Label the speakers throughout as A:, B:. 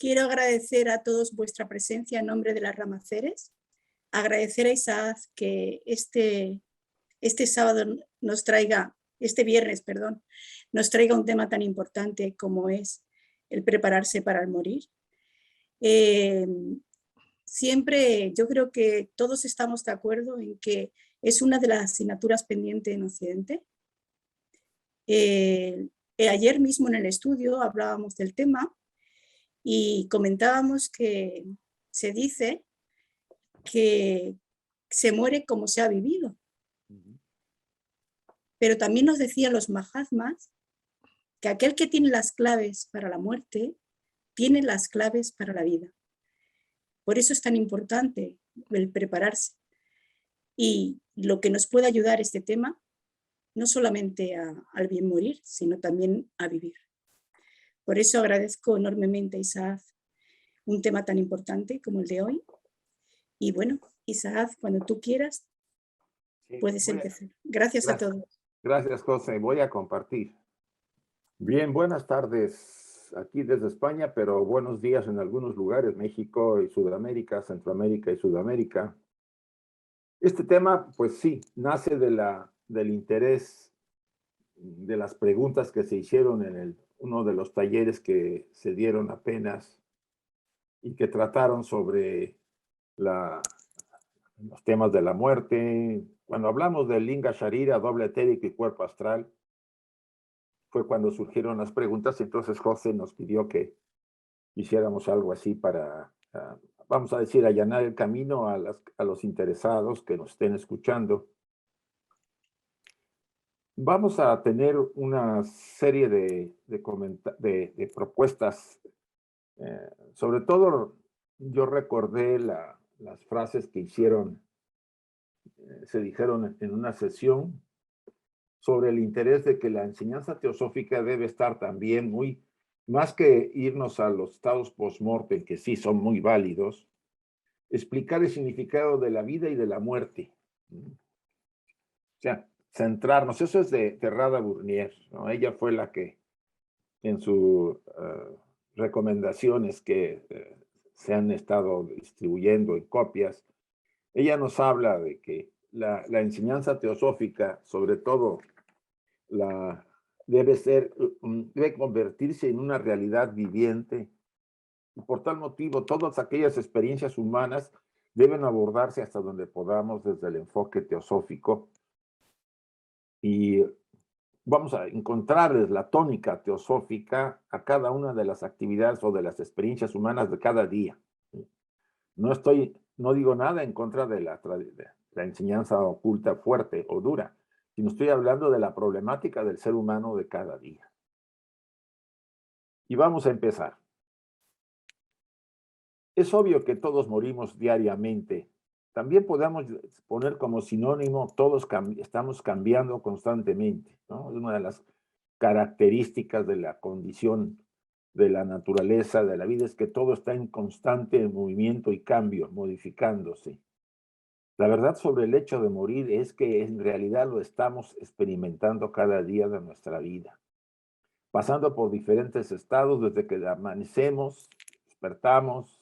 A: Quiero agradecer a todos vuestra presencia en nombre de las Ramaceres. Agradecer a Isaac que este sábado nos traiga, este viernes, perdón, nos traiga un tema tan importante como es el prepararse para el morir. Siempre yo creo que todos estamos de acuerdo en que es una de las asignaturas pendientes en Occidente. Ayer mismo en el estudio hablábamos del tema y comentábamos que se dice que se muere como se ha vivido. Pero también nos decían los Mahatmas que aquel que tiene las claves para la muerte tiene las claves para la vida. Por eso es tan importante el prepararse. Y lo que nos puede ayudar este tema, no solamente al bien morir, sino también a vivir. Por eso agradezco enormemente a Isaac un tema tan importante como el de hoy. Y bueno, Isaac, cuando tú quieras, puedes empezar. Gracias a todos.
B: Gracias, José. Voy a compartir. Bien, buenas tardes aquí desde España, pero buenos días en algunos lugares, México y Sudamérica, Centroamérica y Sudamérica. Este tema, pues sí, nace del interés de las preguntas que se hicieron en uno de los talleres que se dieron apenas y que trataron sobre los temas de la muerte. Cuando hablamos del Linga Sharira, doble etérico y cuerpo astral, fue cuando surgieron las preguntas, y entonces José nos pidió que hiciéramos algo así para, vamos a decir, allanar el camino a los interesados que nos estén escuchando. Vamos a tener una serie de propuestas. Sobre todo, yo recordé las frases que se dijeron en una sesión sobre el interés de que la enseñanza teosófica debe estar también más que irnos a los estados post-mortem, que sí son muy válidos, explicar el significado de la vida y de la muerte. O sea, centrarnos. Eso es de Radha Burnier, ¿no? Ella fue la que en sus recomendaciones que se han estado distribuyendo en copias, ella nos habla de que la enseñanza teosófica, sobre todo, debe convertirse en una realidad viviente. Y por tal motivo, todas aquellas experiencias humanas deben abordarse hasta donde podamos desde el enfoque teosófico. Y vamos a encontrarles la tónica teosófica a cada una de las actividades o de las experiencias humanas de cada día. No digo nada en contra de la enseñanza oculta fuerte o dura, sino estoy hablando de la problemática del ser humano de cada día. Y vamos a empezar. Es obvio que todos morimos diariamente. También podemos poner como sinónimo, todos estamos cambiando constantemente, ¿no? Es una de las características de la condición de la naturaleza, de la vida, es que todo está en constante movimiento y cambio, modificándose. La verdad sobre el hecho de morir es que en realidad lo estamos experimentando cada día de nuestra vida, pasando por diferentes estados desde que amanecemos, despertamos,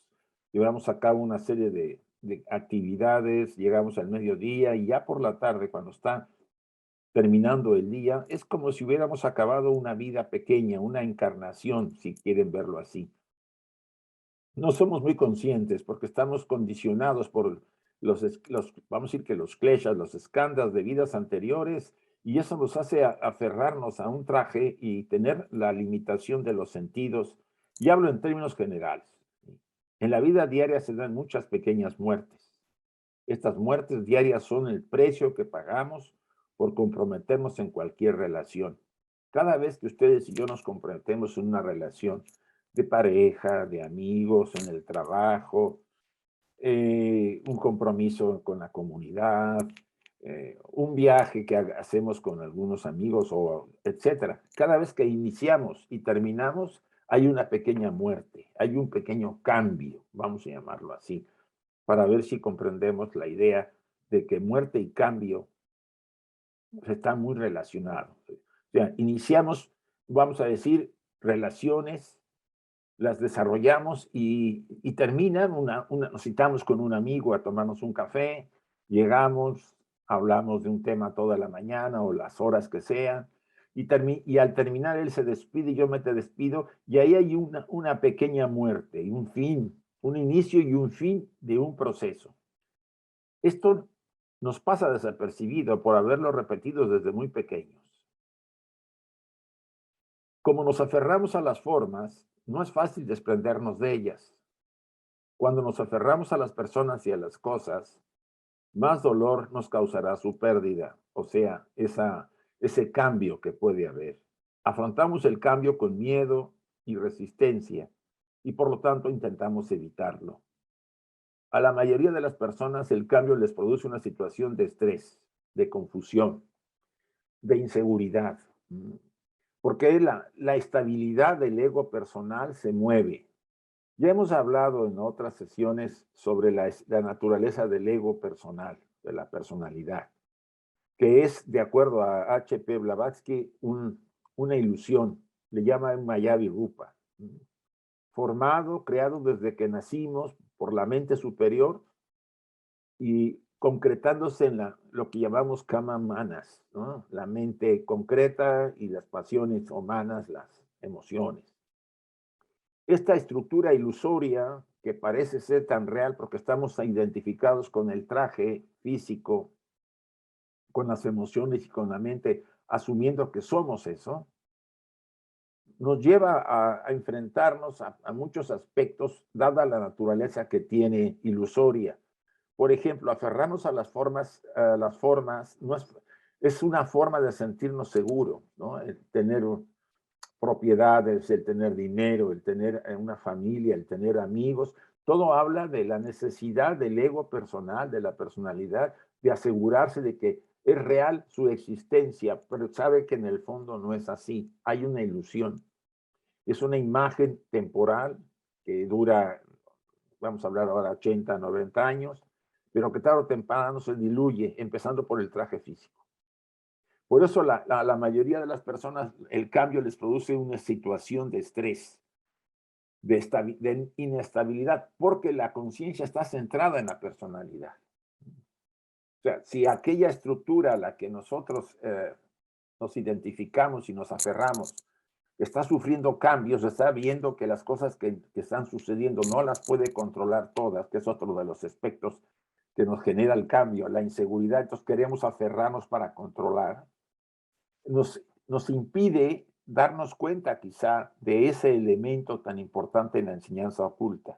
B: llevamos a cabo una serie de actividades, llegamos al mediodía y ya por la tarde, cuando está terminando el día, es como si hubiéramos acabado una vida pequeña, una encarnación, si quieren verlo así. No somos muy conscientes porque estamos condicionados por vamos a decir que los kleshas, los skandhas de vidas anteriores, y eso nos hace aferrarnos a un traje y tener la limitación de los sentidos. Y hablo en términos generales. En la vida diaria se dan muchas pequeñas muertes. Estas muertes diarias son el precio que pagamos por comprometernos en cualquier relación. Cada vez que ustedes y yo nos comprometemos en una relación de pareja, de amigos, en el trabajo, un compromiso con la comunidad, un viaje que hacemos con algunos amigos, etcétera. Cada vez que iniciamos y terminamos, hay una pequeña muerte, hay un pequeño cambio, vamos a llamarlo así, para ver si comprendemos la idea de que muerte y cambio están muy relacionados. O sea, iniciamos, vamos a decir, relaciones, las desarrollamos y terminan, nos citamos con un amigo a tomarnos un café, llegamos, hablamos de un tema toda la mañana o las horas que sean, y al terminar él se despide y yo me te despido, y ahí hay una pequeña muerte y un fin, un inicio y un fin de un proceso. Esto nos pasa desapercibido por haberlo repetido desde muy pequeños. Como nos aferramos a las formas, no es fácil desprendernos de ellas. Cuando nos aferramos a las personas y a las cosas, más dolor nos causará su pérdida, o sea, ese cambio que puede haber. Afrontamos el cambio con miedo y resistencia y por lo tanto intentamos evitarlo. A la mayoría de las personas el cambio les produce una situación de estrés, de confusión, de inseguridad, porque la estabilidad del ego personal se mueve. Ya hemos hablado en otras sesiones sobre la naturaleza del ego personal, de la personalidad, que es, de acuerdo a H.P. Blavatsky, una ilusión, le llama Mayavi Rupa, formado, creado desde que nacimos por la mente superior y concretándose en lo que llamamos kama manas, ¿no? La mente concreta y las pasiones humanas, las emociones. Esta estructura ilusoria que parece ser tan real porque estamos identificados con el traje físico, con las emociones y con la mente, asumiendo que somos eso, nos lleva a enfrentarnos a muchos aspectos, dada la naturaleza que tiene ilusoria. Por ejemplo, aferrarnos a las formas no es una forma de sentirnos seguros, ¿no? El tener propiedades, el tener dinero, el tener una familia, el tener amigos, todo habla de la necesidad del ego personal, de la personalidad, de asegurarse de que es real su existencia, pero sabe que en el fondo no es así, hay una ilusión. Es una imagen temporal que dura, vamos a hablar ahora, 80, 90 años, pero que tarde o temprano se diluye, empezando por el traje físico. Por eso la mayoría de las personas, el cambio les produce una situación de estrés, de inestabilidad, porque la conciencia está centrada en la personalidad. O sea, si aquella estructura a la que nosotros nos identificamos y nos aferramos está sufriendo cambios, está viendo que las cosas que están sucediendo no las puede controlar todas, que es otro de los aspectos que nos genera el cambio, la inseguridad, entonces queremos aferrarnos para controlar, nos impide darnos cuenta quizá de ese elemento tan importante en la enseñanza oculta.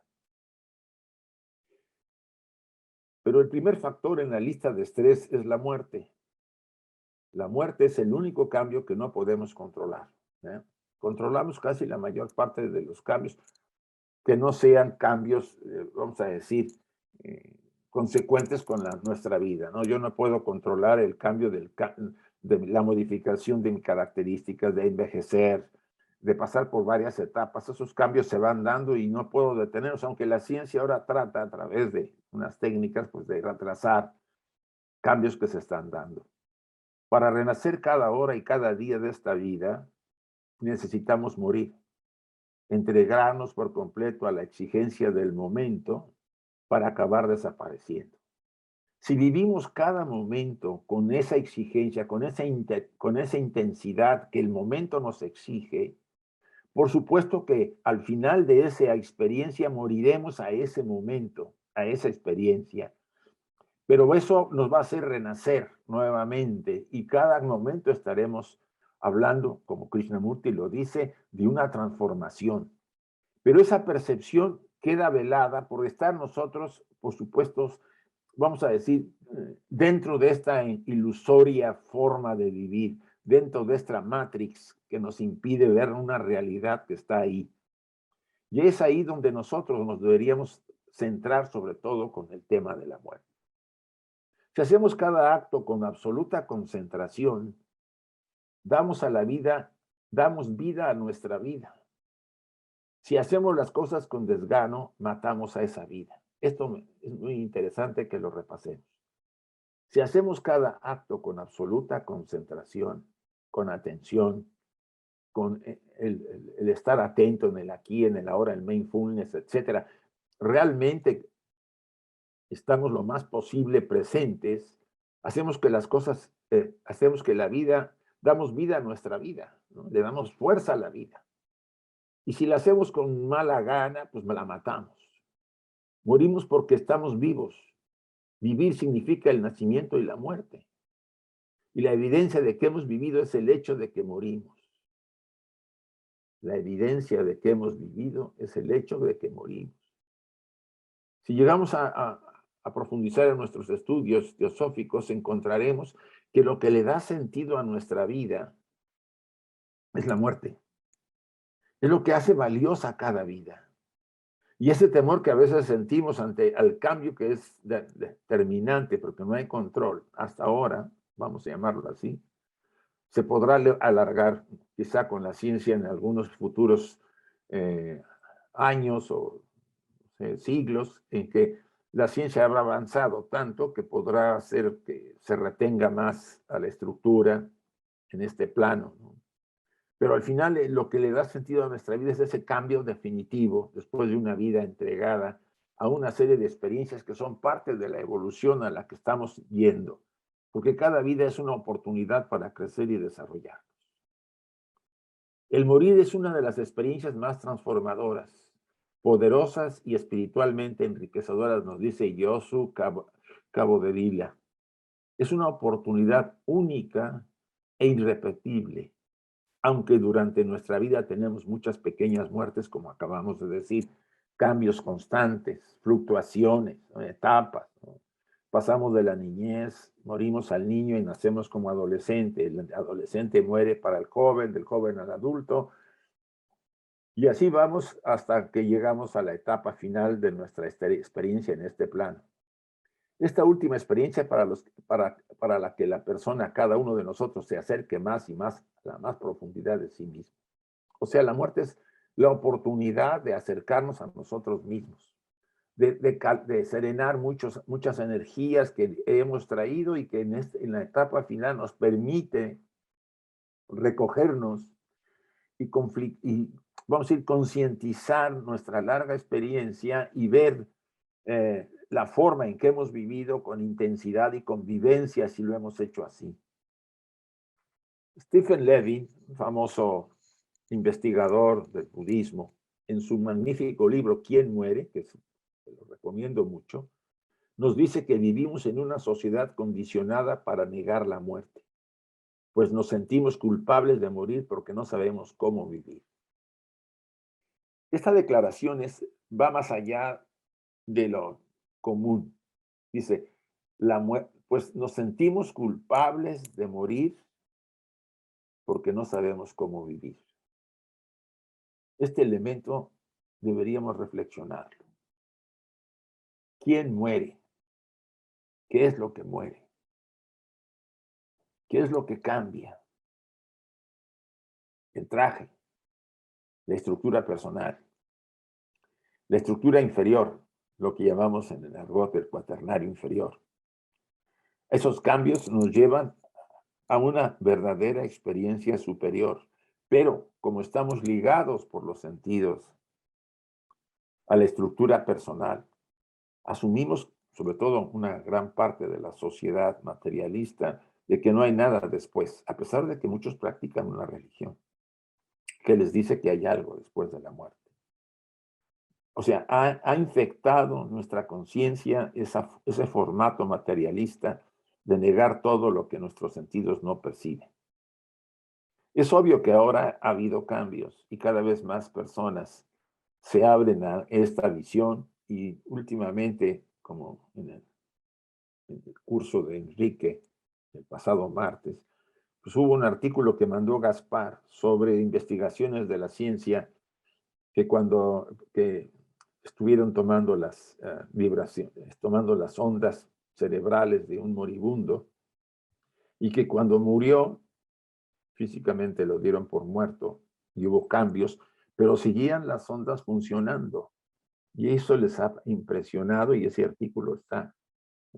B: Pero el primer factor en la lista de estrés es la muerte. La muerte es el único cambio que no podemos controlar, ¿eh? Controlamos casi la mayor parte de los cambios que no sean cambios, vamos a decir, consecuentes con nuestra vida, ¿no? Yo no puedo controlar el cambio de la modificación de mis características, de envejecer, de pasar por varias etapas. Esos cambios se van dando y no puedo detenerlos, aunque la ciencia ahora trata a través de unas técnicas, pues, de retrasar cambios que se están dando. Para renacer cada hora y cada día de esta vida, necesitamos morir, entregarnos por completo a la exigencia del momento para acabar desapareciendo. Si vivimos cada momento con esa exigencia, con esa intensidad que el momento nos exige, por supuesto que al final de esa experiencia moriremos a ese momento, a esa experiencia. Pero eso nos va a hacer renacer nuevamente y cada momento estaremos hablando, como Krishnamurti lo dice, de una transformación. Pero esa percepción queda velada por estar nosotros, por supuesto, vamos a decir, dentro de esta ilusoria forma de vivir, dentro de esta matrix que nos impide ver una realidad que está ahí. Y es ahí donde nosotros nos deberíamos centrar sobre todo con el tema de la muerte. Si hacemos cada acto con absoluta concentración, damos vida a nuestra vida. Si hacemos las cosas con desgano, matamos a esa vida. Esto es muy interesante que lo repasemos. Si hacemos cada acto con absoluta concentración, con atención, con el estar atento en el aquí, en el ahora, el mindfulness, etcétera, realmente estamos lo más posible presentes, hacemos que las cosas, hacemos que la vida, damos vida a nuestra vida, ¿no? Le damos fuerza a la vida. Y si la hacemos con mala gana, pues la matamos. Morimos porque estamos vivos. Vivir significa el nacimiento y la muerte. Y la evidencia de que hemos vivido es el hecho de que morimos. La evidencia de que hemos vivido es el hecho de que morimos. Si llegamos a profundizar en nuestros estudios teosóficos, encontraremos que lo que le da sentido a nuestra vida es la muerte. Es lo que hace valiosa cada vida. Y ese temor que a veces sentimos ante el cambio que es determinante porque no hay control hasta ahora, vamos a llamarlo así, se podrá alargar quizá con la ciencia en algunos futuros años o siglos en que la ciencia habrá avanzado tanto que podrá hacer que se retenga más a la estructura en este plano, ¿no? Pero al final lo que le da sentido a nuestra vida es ese cambio definitivo después de una vida entregada a una serie de experiencias que son parte de la evolución a la que estamos yendo, porque cada vida es una oportunidad para crecer y desarrollar. El morir es una de las experiencias más transformadoras, poderosas y espiritualmente enriquecedoras, nos dice Yosu Cabo de Vila. Es una oportunidad única e irrepetible, aunque durante nuestra vida tenemos muchas pequeñas muertes, como acabamos de decir, cambios constantes, fluctuaciones, ¿no? Etapas, ¿no? Pasamos de la niñez, morimos al niño y nacemos como adolescente. El adolescente muere para el joven, del joven al adulto, y así vamos hasta que llegamos a la etapa final de nuestra experiencia en este plano. Esta última experiencia para la que la persona, cada uno de nosotros, se acerque más y más a la más profundidad de sí mismo. O sea, la muerte es la oportunidad de acercarnos a nosotros mismos, de serenar muchas energías que hemos traído y que en la etapa final nos permite recogernos y vamos a ir concientizar nuestra larga experiencia y ver la forma en que hemos vivido con intensidad y convivencia si lo hemos hecho así. Stephen Levy, un famoso investigador del budismo, en su magnífico libro ¿Quién muere?, que lo recomiendo mucho, nos dice que vivimos en una sociedad condicionada para negar la muerte, pues nos sentimos culpables de morir porque no sabemos cómo vivir. Esta declaración va más allá de lo común. Dice, pues nos sentimos culpables de morir porque no sabemos cómo vivir. Este elemento deberíamos reflexionarlo. ¿Quién muere? ¿Qué es lo que muere? ¿Qué es lo que cambia? El traje, la estructura personal, la estructura inferior, lo que llamamos en el argot el cuaternario inferior. Esos cambios nos llevan a una verdadera experiencia superior, pero como estamos ligados por los sentidos a la estructura personal, asumimos, sobre todo una gran parte de la sociedad materialista, de que no hay nada después, a pesar de que muchos practican una religión que les dice que hay algo después de la muerte. O sea, ha infectado nuestra conciencia ese formato materialista de negar todo lo que nuestros sentidos no perciben. Es obvio que ahora ha habido cambios y cada vez más personas se abren a esta visión y últimamente, como en el curso de Enrique el pasado martes, pues hubo un artículo que mandó Gaspar sobre investigaciones de la ciencia que estuvieron tomando las vibraciones, tomando las ondas cerebrales de un moribundo y que cuando murió, físicamente lo dieron por muerto y hubo cambios, pero seguían las ondas funcionando. Y eso les ha impresionado y ese artículo está,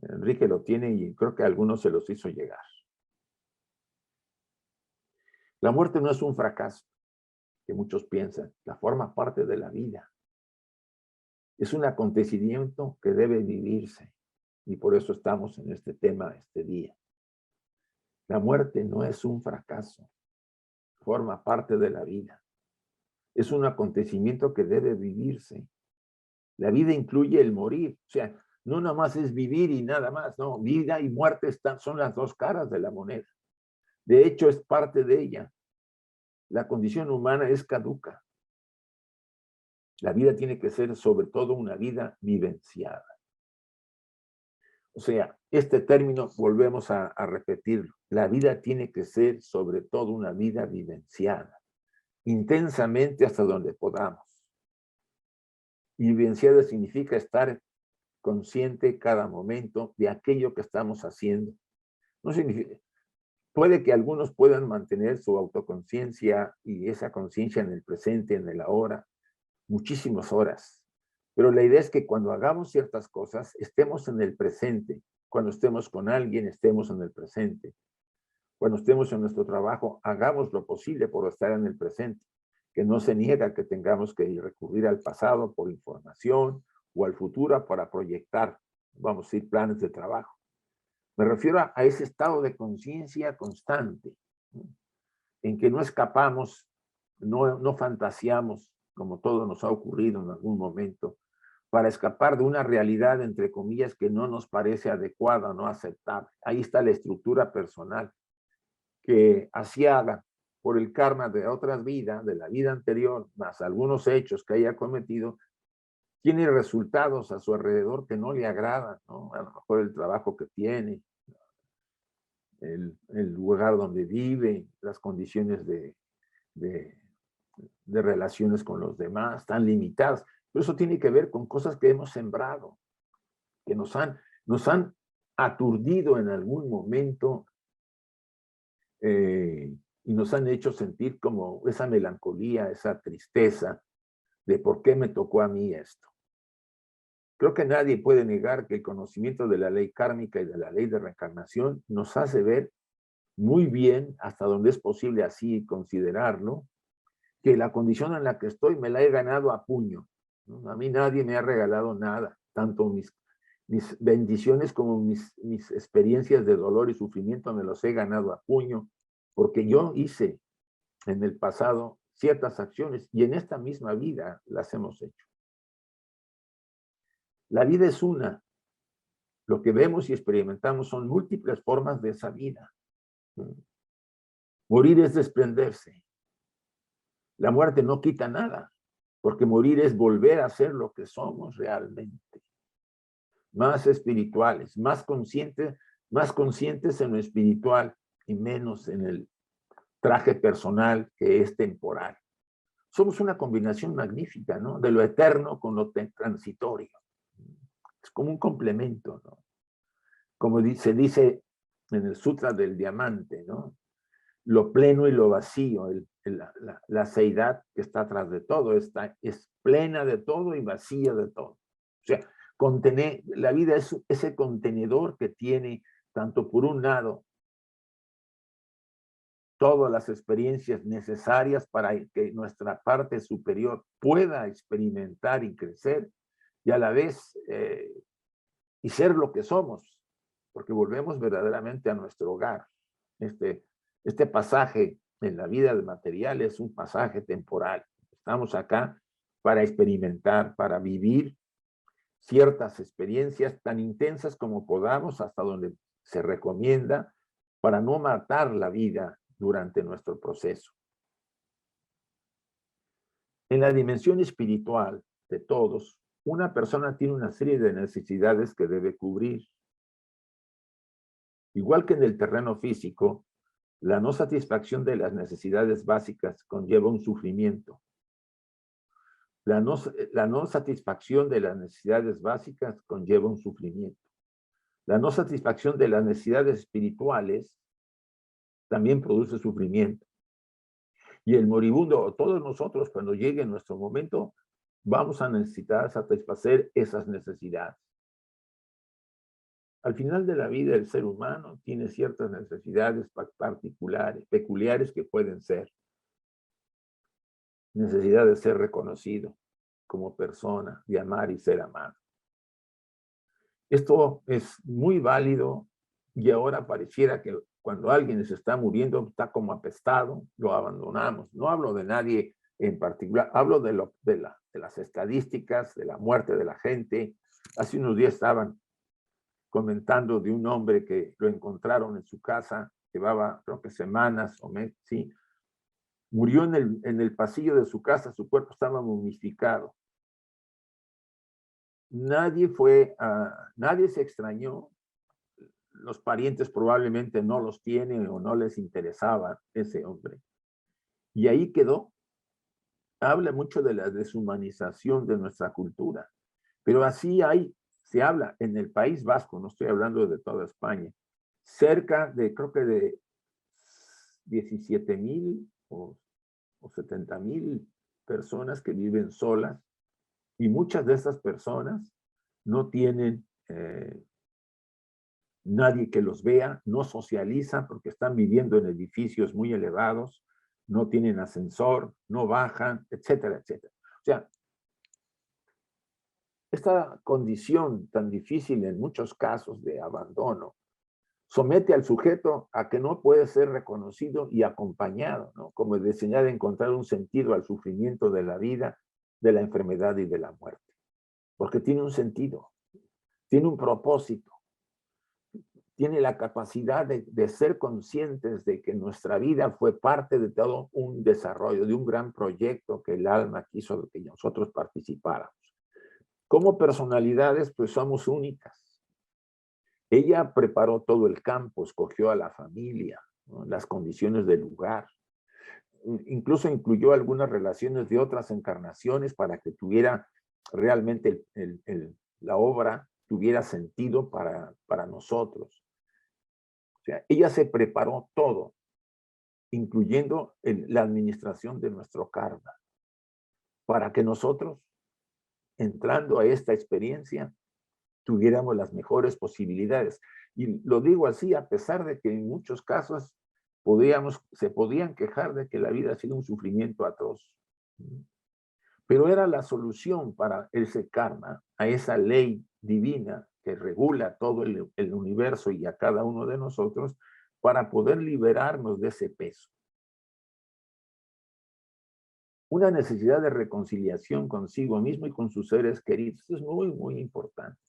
B: Enrique lo tiene y creo que a algunos se los hizo llegar. La muerte no es un fracaso, que muchos piensan, la forma parte de la vida. Es un acontecimiento que debe vivirse y por eso estamos en este tema este día. La muerte no es un fracaso, forma parte de la vida. Es un acontecimiento que debe vivirse. La vida incluye el morir, o sea, no nada más es vivir y nada más, no, vida y muerte son las dos caras de la moneda. De hecho, es parte de ella. La condición humana es caduca. La vida tiene que ser sobre todo una vida vivenciada. O sea, este término volvemos a repetirlo. La vida tiene que ser sobre todo una vida vivenciada, intensamente hasta donde podamos. Y vivenciada significa estar consciente cada momento de aquello que estamos haciendo. No significa, puede que algunos puedan mantener su autoconciencia y esa conciencia en el presente, en el ahora, muchísimas horas. Pero la idea es que cuando hagamos ciertas cosas, estemos en el presente. Cuando estemos con alguien, estemos en el presente. Cuando estemos en nuestro trabajo, hagamos lo posible por estar en el presente. Que no se niega que tengamos que recurrir al pasado por información o al futuro para proyectar, vamos a decir, planes de trabajo. Me refiero a ese estado de conciencia constante, ¿no? En que no escapamos, no fantaseamos, como todo nos ha ocurrido en algún momento, para escapar de una realidad, entre comillas, que no nos parece adecuada, no aceptable. Ahí está la estructura personal, que asiada por el karma de otras vidas, de la vida anterior, más algunos hechos que haya cometido, tiene resultados a su alrededor que no le agradan, ¿no? A lo mejor el trabajo que tiene, el lugar donde vive, las condiciones de relaciones con los demás, tan limitadas. Pero eso tiene que ver con cosas que hemos sembrado, que nos han aturdido en algún momento y nos han hecho sentir como esa melancolía, esa tristeza de por qué me tocó a mí esto. Creo que nadie puede negar que el conocimiento de la ley kármica y de la ley de reencarnación nos hace ver muy bien, hasta donde es posible así considerarlo, que la condición en la que estoy me la he ganado a puño, ¿no? A mí nadie me ha regalado nada, tanto mis bendiciones como mis experiencias de dolor y sufrimiento me los he ganado a puño, porque yo hice en el pasado ciertas acciones y en esta misma vida las hemos hecho. La vida es una. Lo que vemos y experimentamos son múltiples formas de esa vida. Morir es desprenderse. La muerte no quita nada, porque morir es volver a ser lo que somos realmente. Más espirituales, más conscientes en lo espiritual y menos en el traje personal que es temporal. Somos una combinación magnífica, ¿no? De lo eterno con lo transitorio. Es como un complemento, ¿no? Como se dice en el Sutra del Diamante, ¿no? Lo pleno y lo vacío, la seidad que está atrás de todo, es plena de todo y vacía de todo. O sea, la vida es ese contenedor que tiene, tanto por un lado, todas las experiencias necesarias para que nuestra parte superior pueda experimentar y crecer, y a la vez, y ser lo que somos, porque volvemos verdaderamente a nuestro hogar. Este pasaje en la vida del material es un pasaje temporal. Estamos acá para experimentar, para vivir ciertas experiencias tan intensas como podamos, hasta donde se recomienda, para no matar la vida durante nuestro proceso. En la dimensión espiritual de todos, una persona tiene una serie de necesidades que debe cubrir. Igual que en el terreno físico, la no satisfacción de las necesidades básicas conlleva un sufrimiento. La no satisfacción de las necesidades básicas conlleva un sufrimiento. La no satisfacción de las necesidades espirituales también produce sufrimiento. Y el moribundo, o todos nosotros, cuando llegue nuestro momento, vamos a necesitar satisfacer esas necesidades. Al final de la vida, el ser humano tiene ciertas necesidades particulares, peculiares que pueden ser necesidad de ser reconocido como persona, de amar y ser amado. Esto es muy válido y ahora pareciera que cuando alguien se está muriendo, está como apestado, lo abandonamos. No hablo de nadie en particular, hablo de las estadísticas, de la muerte de la gente. Hace unos días estaban comentando de un hombre que lo encontraron en su casa, llevaba creo que semanas o meses, sí. Murió en el pasillo de su casa, su cuerpo estaba momificado. Nadie se extrañó. Los parientes probablemente no los tienen o no les interesaba ese hombre. Y ahí quedó. Habla mucho de la deshumanización de nuestra cultura. Pero así se habla en el País Vasco, no estoy hablando de toda España, cerca de, creo que de 17,000 o 70,000 personas que viven solas, y muchas de estas personas no tienen nadie que los vea, no socializan porque están viviendo en edificios muy elevados, no tienen ascensor, no bajan, etcétera, etcétera. O sea, esta condición tan difícil en muchos casos de abandono somete al sujeto a que no puede ser reconocido y acompañado, ¿no? Como enseñar a encontrar un sentido al sufrimiento de la vida, de la enfermedad y de la muerte. Porque tiene un sentido, tiene un propósito, tiene la capacidad de ser conscientes de que nuestra vida fue parte de todo un desarrollo, de un gran proyecto que el alma quiso que nosotros participáramos. Como personalidades, pues somos únicas. Ella preparó todo el campo, escogió a la familia, ¿no? Las condiciones del lugar. Incluso incluyó algunas relaciones de otras encarnaciones para que tuviera realmente la obra, tuviera sentido para nosotros. O sea, ella se preparó todo, incluyendo la administración de nuestro karma, para que nosotros, entrando a esta experiencia, tuviéramos las mejores posibilidades. Y lo digo así, a pesar de que en muchos casos se podían quejar de que la vida ha sido un sufrimiento atroz. Pero era la solución para ese karma, a esa ley divina que regula todo el universo y a cada uno de nosotros, para poder liberarnos de ese peso. Una necesidad de reconciliación consigo mismo y con sus seres queridos. Esto es muy, muy importante.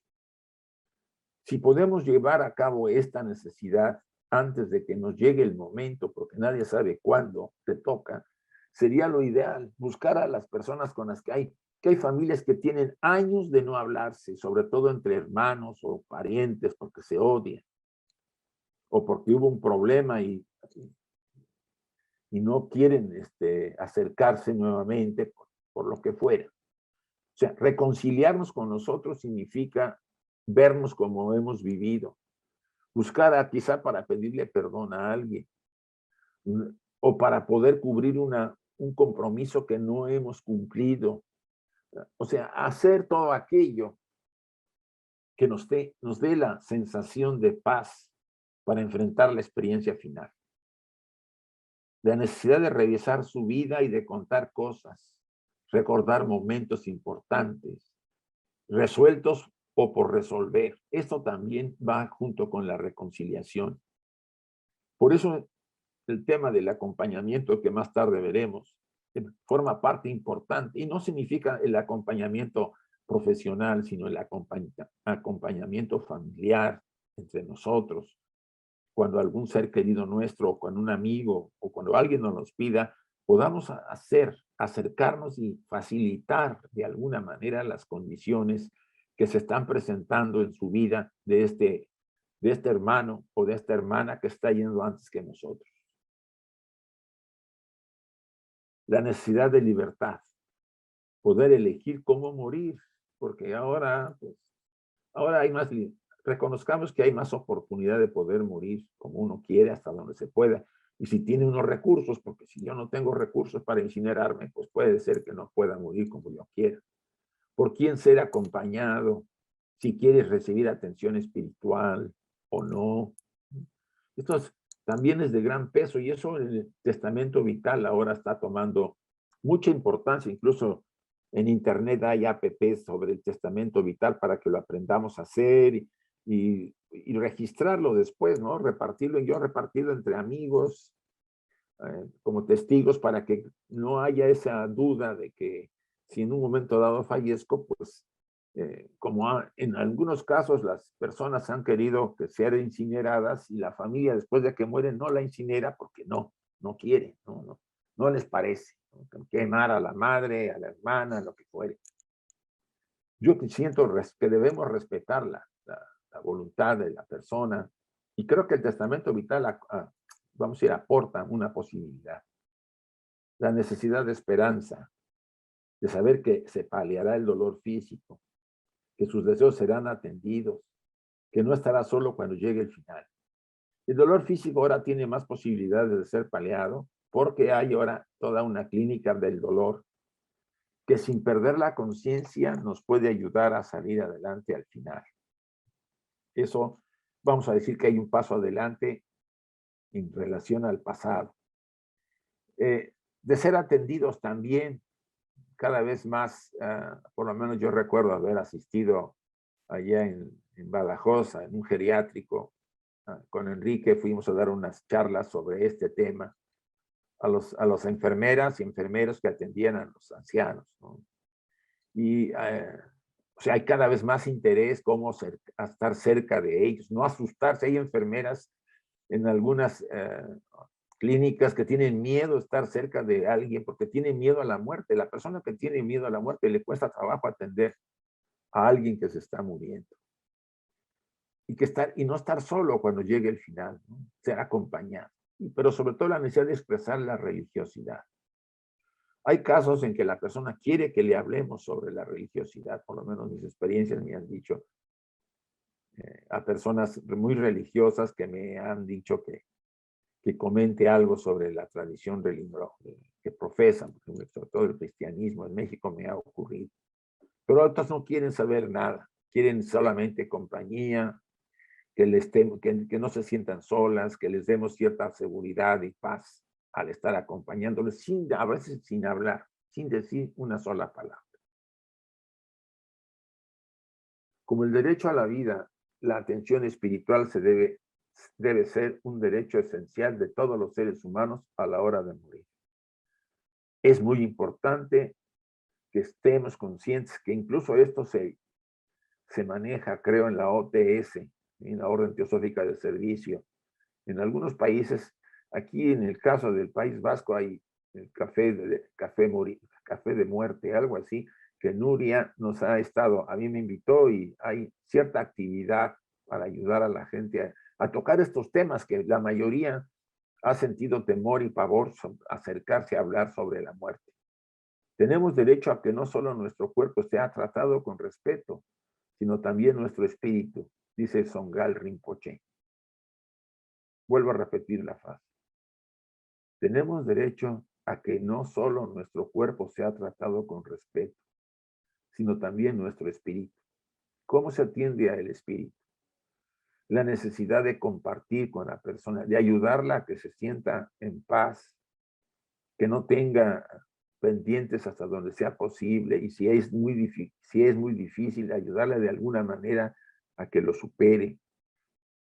B: Si podemos llevar a cabo esta necesidad antes de que nos llegue el momento, porque nadie sabe cuándo te toca, sería lo ideal, buscar a las personas con las que hay familias que tienen años de no hablarse, sobre todo entre hermanos o parientes, porque se odian, o porque hubo un problema y no quieren acercarse nuevamente por lo que fuera. O sea, reconciliarnos con nosotros significa vernos como hemos vivido, buscar quizá para pedirle perdón a alguien, o para poder cubrir un compromiso que no hemos cumplido. O sea, hacer todo aquello que nos dé la sensación de paz para enfrentar la experiencia final. La necesidad de revisar su vida y de contar cosas, recordar momentos importantes, resueltos o por resolver. Esto también va junto con la reconciliación. Por eso el tema del acompañamiento, que más tarde veremos, forma parte importante, y no significa el acompañamiento profesional, sino el acompañamiento familiar entre nosotros. Cuando algún ser querido nuestro, o cuando un amigo, o cuando alguien nos los pida, podamos acercarnos y facilitar de alguna manera las condiciones que se están presentando en su vida de este hermano o de esta hermana que está yendo antes que nosotros. La necesidad de libertad, poder elegir cómo morir, porque ahora hay más, reconozcamos que hay más oportunidad de poder morir como uno quiere, hasta donde se pueda, y si tiene unos recursos, porque si yo no tengo recursos para incinerarme, pues puede ser que no pueda morir como yo quiera. ¿Por quién ser acompañado? Si quieres recibir atención espiritual o no. Esto también es de gran peso, y eso en el testamento vital ahora está tomando mucha importancia, incluso en internet hay apps sobre el testamento vital para que lo aprendamos a hacer y registrarlo después, ¿no? Repartirlo, yo repartirlo entre amigos, como testigos para que no haya esa duda de que si en un momento dado fallezco, pues en algunos casos las personas han querido que sean incineradas y la familia después de que mueren no la incinera porque no quiere, no les parece, ¿no? Quemar a la madre, a la hermana, lo que fuere. Yo siento que debemos respetar la voluntad de la persona y creo que el testamento vital, vamos a decir, aporta una posibilidad. La necesidad de esperanza, de saber que se paliará el dolor físico, que sus deseos serán atendidos, que no estará solo cuando llegue el final. El dolor físico ahora tiene más posibilidades de ser paliado porque hay ahora toda una clínica del dolor que sin perder la conciencia nos puede ayudar a salir adelante al final. Eso, vamos a decir que hay un paso adelante en relación al pasado. De ser atendidos también cada vez más, por lo menos yo recuerdo haber asistido allá en Badajoz, en un geriátrico, con Enrique fuimos a dar unas charlas sobre este tema a las enfermeras y enfermeros que atendían a los ancianos, ¿no? Y o sea, hay cada vez más interés cómo estar cerca de ellos, no asustarse. Hay enfermeras en algunas clínicas que tienen miedo a estar cerca de alguien porque tienen miedo a la muerte. La persona que tiene miedo a la muerte le cuesta trabajo atender a alguien que se está muriendo. Y no estar solo cuando llegue el final, ¿no? Ser acompañado. Pero sobre todo la necesidad de expresar la religiosidad. Hay casos en que la persona quiere que le hablemos sobre la religiosidad, por lo menos mis experiencias me han dicho a personas muy religiosas que me han dicho que comente algo sobre la tradición religiosa que profesan, sobre todo el cristianismo. En México me ha ocurrido. Pero otros no quieren saber nada, quieren solamente compañía, que no se sientan solas, que les demos cierta seguridad y paz al estar acompañándoles, a veces sin hablar, sin decir una sola palabra. Como el derecho a la vida, la atención espiritual debe ser un derecho esencial de todos los seres humanos a la hora de morir. Es muy importante que estemos conscientes que incluso esto se maneja, creo, en la OTS, en la Orden Teosófica de Servicio. En algunos países, aquí en el caso del País Vasco, hay el café de muerte, algo así, que Nuria nos ha estado, a mí me invitó y hay cierta actividad para ayudar a la gente a tocar estos temas que la mayoría ha sentido temor y pavor acercarse a hablar sobre la muerte. Tenemos derecho a que no solo nuestro cuerpo sea tratado con respeto, sino también nuestro espíritu, dice Songal Rinpoche. Vuelvo a repetir la frase. Tenemos derecho a que no solo nuestro cuerpo sea tratado con respeto, sino también nuestro espíritu. ¿Cómo se atiende al espíritu? La necesidad de compartir con la persona, de ayudarla a que se sienta en paz, que no tenga pendientes hasta donde sea posible, y si es muy difícil, ayudarle de alguna manera a que lo supere,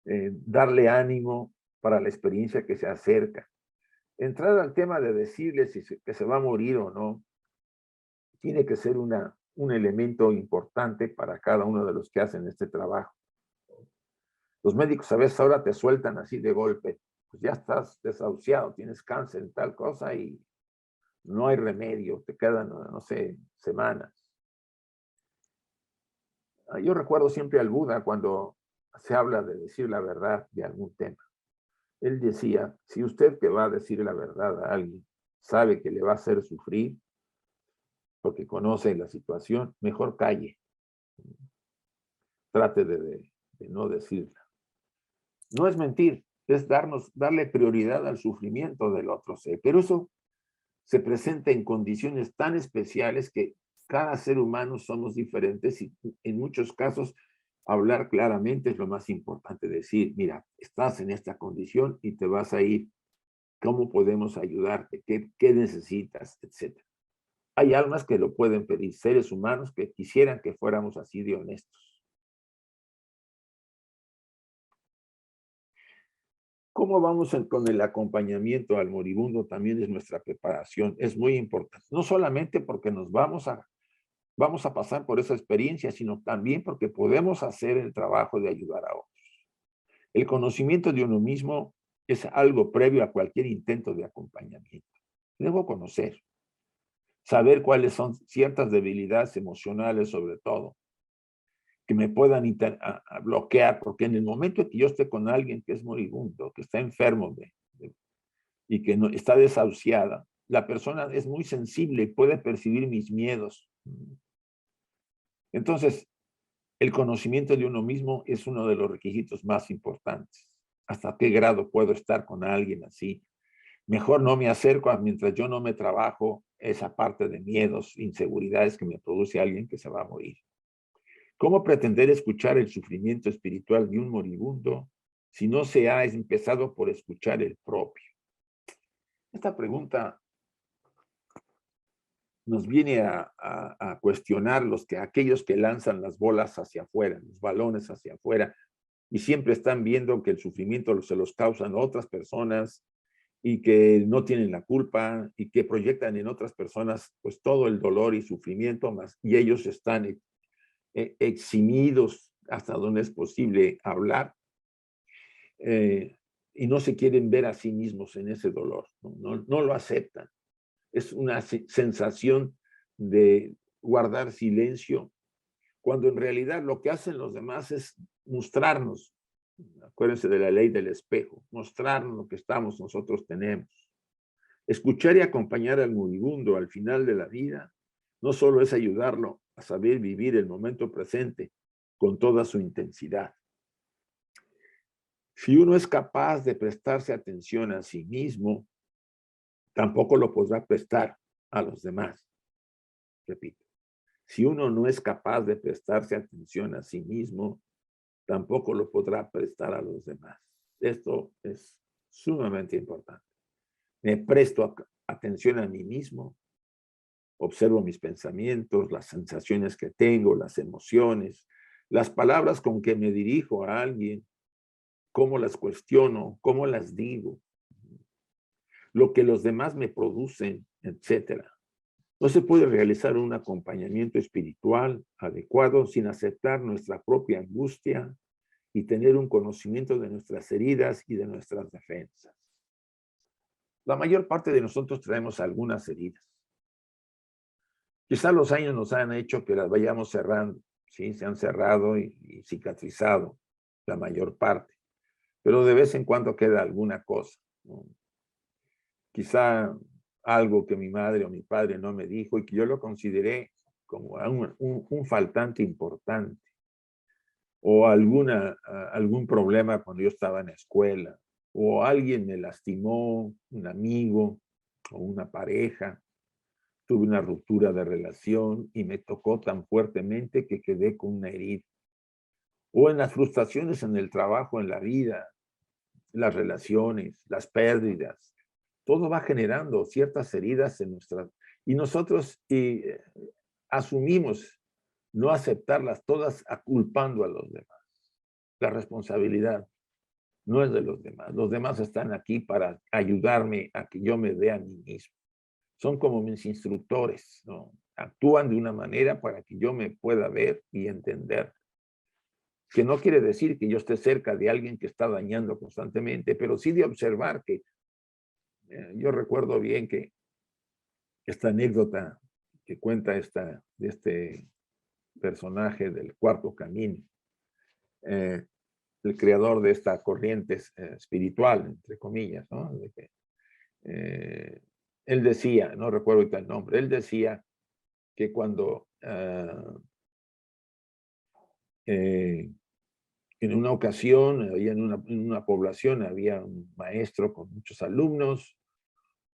B: darle ánimo para la experiencia que se acerca. Entrar al tema de decirle que se va a morir o no, tiene que ser un elemento importante para cada uno de los que hacen este trabajo. Los médicos a veces ahora te sueltan así de golpe, pues ya estás desahuciado, tienes cáncer en tal cosa y no hay remedio, te quedan, no sé, semanas. Yo recuerdo siempre al Buda cuando se habla de decir la verdad de algún tema. Él decía, si usted que va a decir la verdad a alguien sabe que le va a hacer sufrir porque conoce la situación, mejor calle. Trate de no decirla. No es mentir, es darle prioridad al sufrimiento del otro ser. Pero eso se presenta en condiciones tan especiales que cada ser humano somos diferentes y en muchos casos hablar claramente es lo más importante. Decir, mira, estás en esta condición y te vas a ir. ¿Cómo podemos ayudarte? ¿Qué necesitas? Etcétera. Hay almas que lo pueden pedir, seres humanos que quisieran que fuéramos así de honestos. ¿Cómo vamos con el acompañamiento al moribundo? También es nuestra preparación, es muy importante. No solamente porque nos vamos a pasar por esa experiencia, sino también porque podemos hacer el trabajo de ayudar a otros. El conocimiento de uno mismo es algo previo a cualquier intento de acompañamiento. Debo conocer, saber cuáles son ciertas debilidades emocionales, sobre todo, que me puedan bloquear, porque en el momento que yo esté con alguien que es moribundo, que está enfermo y que no, está desahuciada, la persona es muy sensible y puede percibir mis miedos. Entonces, el conocimiento de uno mismo es uno de los requisitos más importantes. ¿Hasta qué grado puedo estar con alguien así? Mejor no me acerco mientras yo no me trabajo esa parte de miedos, inseguridades que me produce alguien que se va a morir. ¿Cómo pretender escuchar el sufrimiento espiritual de un moribundo si no se ha empezado por escuchar el propio? Esta pregunta nos viene a cuestionar aquellos que lanzan las bolas hacia afuera, los balones hacia afuera, y siempre están viendo que el sufrimiento se los causan otras personas y que no tienen la culpa y que proyectan en otras personas pues todo el dolor y sufrimiento más, y ellos están eximidos hasta donde es posible hablar, y no se quieren ver a sí mismos en ese dolor, no lo aceptan. Es una sensación de guardar silencio, cuando en realidad lo que hacen los demás es mostrarnos, acuérdense de la ley del espejo, mostrarnos lo que nosotros tenemos. Escuchar y acompañar al moribundo al final de la vida no solo es ayudarlo a saber vivir el momento presente con toda su intensidad. Si uno es capaz de prestarse atención a sí mismo, tampoco lo podrá prestar a los demás. Repito, si uno no es capaz de prestarse atención a sí mismo, tampoco lo podrá prestar a los demás. Esto es sumamente importante. Me presto atención a mí mismo, observo mis pensamientos, las sensaciones que tengo, las emociones, las palabras con que me dirijo a alguien, cómo las cuestiono, cómo las digo, lo que los demás me producen, etc. No se puede realizar un acompañamiento espiritual adecuado sin aceptar nuestra propia angustia y tener un conocimiento de nuestras heridas y de nuestras defensas. La mayor parte de nosotros traemos algunas heridas. Quizá los años nos han hecho que las vayamos cerrando, ¿sí? Se han cerrado y cicatrizado la mayor parte, pero de vez en cuando queda alguna cosa, ¿no? Quizá algo que mi madre o mi padre no me dijo y que yo lo consideré como un faltante importante, o algún problema cuando yo estaba en la escuela, o alguien me lastimó, un amigo o una pareja, tuve una ruptura de relación y me tocó tan fuertemente que quedé con una herida, o en las frustraciones en el trabajo, en la vida, las relaciones, las pérdidas, todo va generando ciertas heridas en y nosotros asumimos no aceptarlas todas culpando a los demás. La responsabilidad no es de los demás. Los demás están aquí para ayudarme a que yo me vea a mí mismo. Son como mis instructores, ¿no? Actúan de una manera para que yo me pueda ver y entender. Que no quiere decir que yo esté cerca de alguien que está dañando constantemente, pero sí de observar que yo recuerdo bien que esta anécdota que cuenta de este personaje del Cuarto Camino, el creador de esta corriente espiritual, entre comillas, ¿no? De que, él decía, no recuerdo ahorita el nombre, él decía que cuando en una ocasión, en una población, había un maestro con muchos alumnos,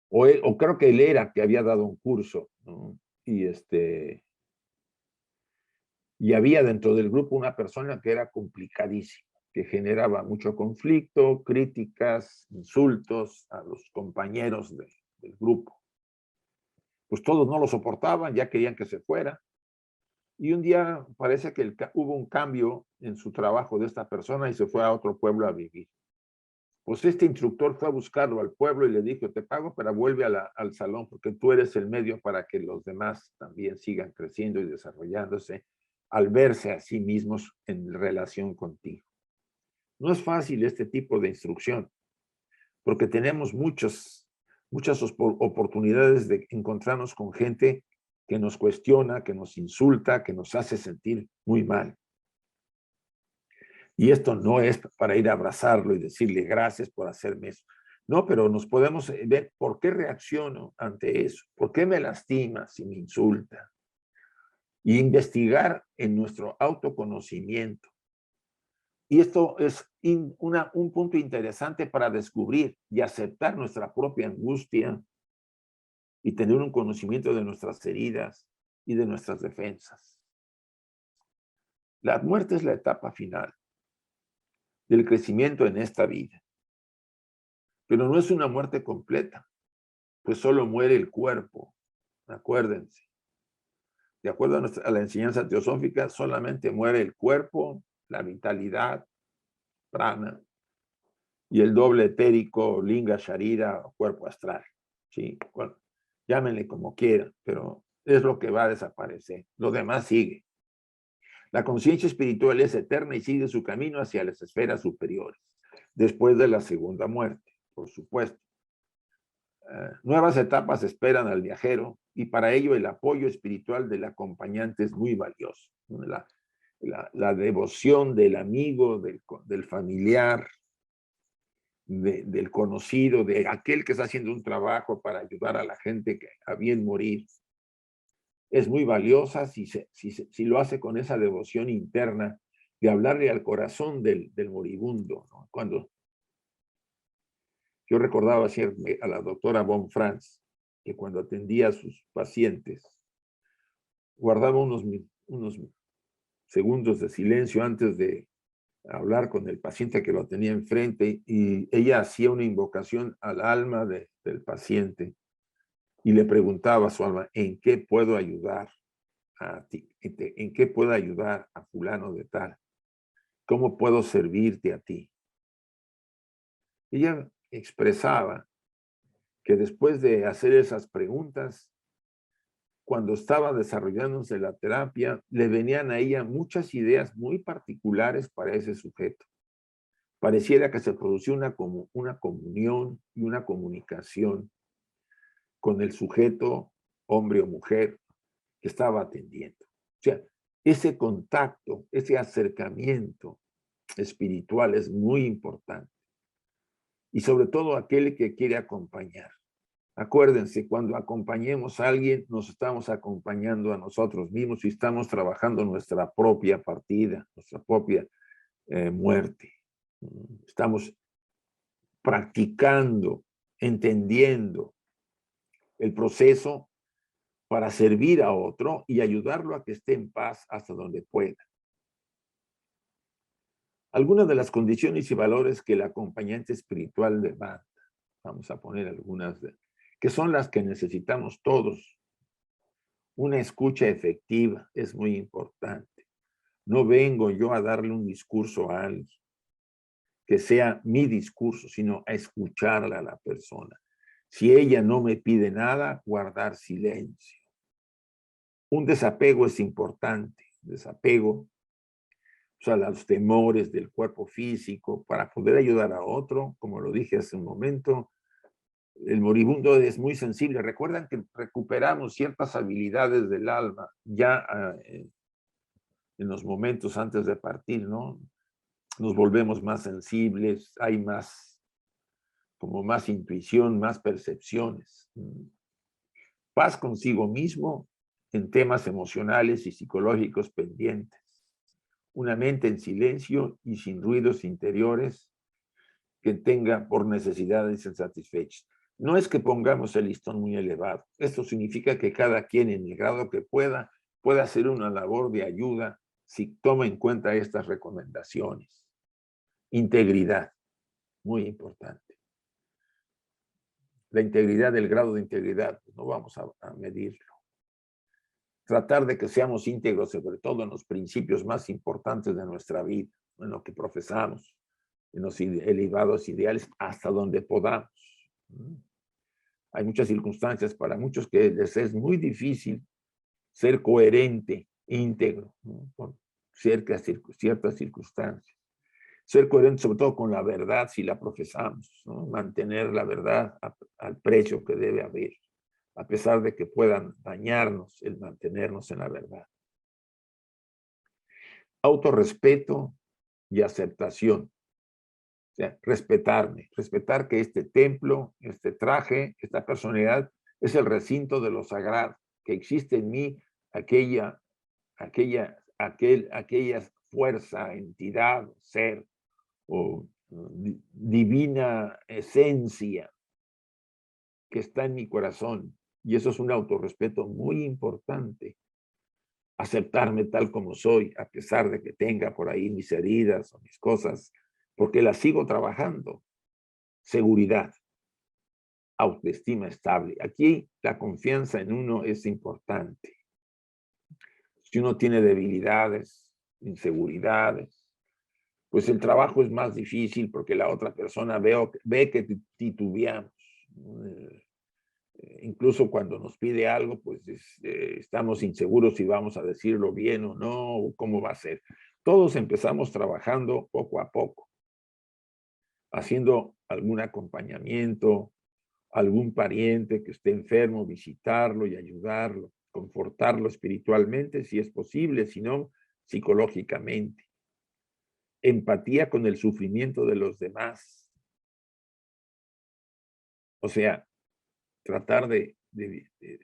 B: o creo que él era que había dado un curso, ¿no? Y había dentro del grupo una persona que era complicadísima, que generaba mucho conflicto, críticas, insultos a los compañeros del grupo. pues todos no lo soportaban, ya querían que se fuera. Y un día parece que hubo un cambio en su trabajo de esta persona y se fue a otro pueblo a vivir. Pues este instructor fue a buscarlo al pueblo y le dijo, te pago, pero vuelve al salón porque tú eres el medio para que los demás también sigan creciendo y desarrollándose al verse a sí mismos en relación contigo. No es fácil este tipo de instrucción porque tenemos muchas oportunidades de encontrarnos con gente que nos cuestiona, que nos insulta, que nos hace sentir muy mal. Y esto no es para ir a abrazarlo y decirle gracias por hacerme eso. No, pero nos podemos ver por qué reacciono ante eso, por qué me lastima si me insulta. Y investigar en nuestro autoconocimiento. Y esto es un punto interesante para descubrir y aceptar nuestra propia angustia y tener un conocimiento de nuestras heridas y de nuestras defensas. La muerte es la etapa final del crecimiento en esta vida. Pero no es una muerte completa, pues solo muere el cuerpo, acuérdense. De acuerdo a la enseñanza teosófica, solamente muere el cuerpo, la vitalidad, prana, y el doble etérico, linga, sharira, o cuerpo astral. ¿Sí? Bueno, llámenle como quieran, pero es lo que va a desaparecer. Lo demás sigue. La conciencia espiritual es eterna y sigue su camino hacia las esferas superiores, después de la segunda muerte, por supuesto. Nuevas etapas esperan al viajero y para ello el apoyo espiritual del acompañante es muy valioso. La devoción del amigo, del familiar, del conocido, de aquel que está haciendo un trabajo para ayudar a la gente a bien morir, es muy valiosa si lo hace con esa devoción interna de hablarle al corazón del moribundo, ¿no? Cuando yo recordaba siempre a la doctora Von Franz, que cuando atendía a sus pacientes, guardaba unos segundos de silencio antes de hablar con el paciente que lo tenía enfrente y ella hacía una invocación al alma del paciente y le preguntaba a su alma, ¿en qué puedo ayudar a ti? ¿En qué puedo ayudar a fulano de tal? ¿Cómo puedo servirte a ti? Ella expresaba que después de hacer esas preguntas, cuando estaba desarrollándose la terapia, le venían a ella muchas ideas muy particulares para ese sujeto. Pareciera que se producía una comunión y una comunicación con el sujeto, hombre o mujer, que estaba atendiendo. O sea, ese contacto, ese acercamiento espiritual es muy importante. Y sobre todo aquel que quiere acompañar. Acuérdense, cuando acompañemos a alguien, nos estamos acompañando a nosotros mismos y estamos trabajando nuestra propia partida, nuestra propia muerte. Estamos practicando, entendiendo el proceso para servir a otro y ayudarlo a que esté en paz hasta donde pueda. Algunas de las condiciones y valores que el acompañante espiritual demanda, vamos a poner algunas, que son las que necesitamos todos. Una escucha efectiva es muy importante. No vengo yo a darle un discurso a alguien, que sea mi discurso, sino a escucharla a la persona. Si ella no me pide nada, guardar silencio. Un desapego es importante, desapego, o sea, los temores del cuerpo físico para poder ayudar a otro, como lo dije hace un momento. El moribundo es muy sensible. Recuerdan que recuperamos ciertas habilidades del alma ya en los momentos antes de partir, ¿no? Nos volvemos más sensibles, hay como más intuición, más percepciones. Paz consigo mismo en temas emocionales y psicológicos pendientes. Una mente en silencio y sin ruidos interiores que tenga por necesidades insatisfechas. No es que pongamos el listón muy elevado. Esto significa que cada quien en el grado que pueda hacer una labor de ayuda si toma en cuenta estas recomendaciones. Integridad, muy importante. la integridad, el grado de integridad, pues no vamos a medirlo. Tratar de que seamos íntegros, sobre todo en los principios más importantes de nuestra vida, en lo que profesamos, en los elevados ideales, hasta donde podamos. Hay muchas circunstancias para muchos que les es muy difícil ser coherente, íntegro, ¿no? Con ciertas circunstancias. Ser coherente sobre todo con la verdad si la profesamos, ¿no? Mantener la verdad al precio que debe haber, a pesar de que puedan dañarnos el mantenernos en la verdad. Autorrespeto y aceptación. O sea, respetarme, respetar que este templo, este traje, esta personalidad es el recinto de lo sagrado, que existe en mí aquella fuerza, entidad, ser o divina esencia que está en mi corazón. Y eso es un autorrespeto muy importante. Aceptarme tal como soy, a pesar de que tenga por ahí mis heridas o mis cosas, porque las sigo trabajando. Seguridad, autoestima estable. Aquí la confianza en uno es importante. Si uno tiene debilidades, inseguridades, pues el trabajo es más difícil porque la otra persona ve que titubeamos. Incluso cuando nos pide algo, pues estamos inseguros si vamos a decirlo bien o no, o cómo va a ser. Todos empezamos trabajando poco a poco, haciendo algún acompañamiento, algún pariente que esté enfermo, visitarlo y ayudarlo, confortarlo espiritualmente si es posible, si no, psicológicamente. Empatía con el sufrimiento de los demás. O sea, tratar de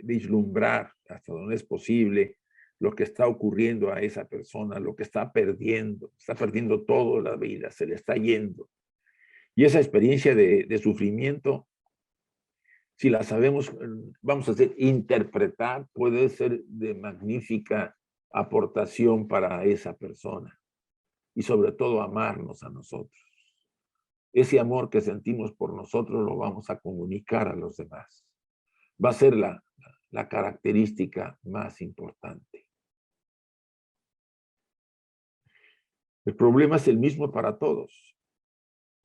B: vislumbrar hasta donde es posible lo que está ocurriendo a esa persona, lo que está perdiendo toda la vida, se le está yendo. Y esa experiencia de sufrimiento, si la sabemos, vamos a decir, interpretar, puede ser de magnífica aportación para esa persona. Y sobre todo amarnos a nosotros. Ese amor que sentimos por nosotros lo vamos a comunicar a los demás. Va a ser la característica más importante. El problema es el mismo para todos.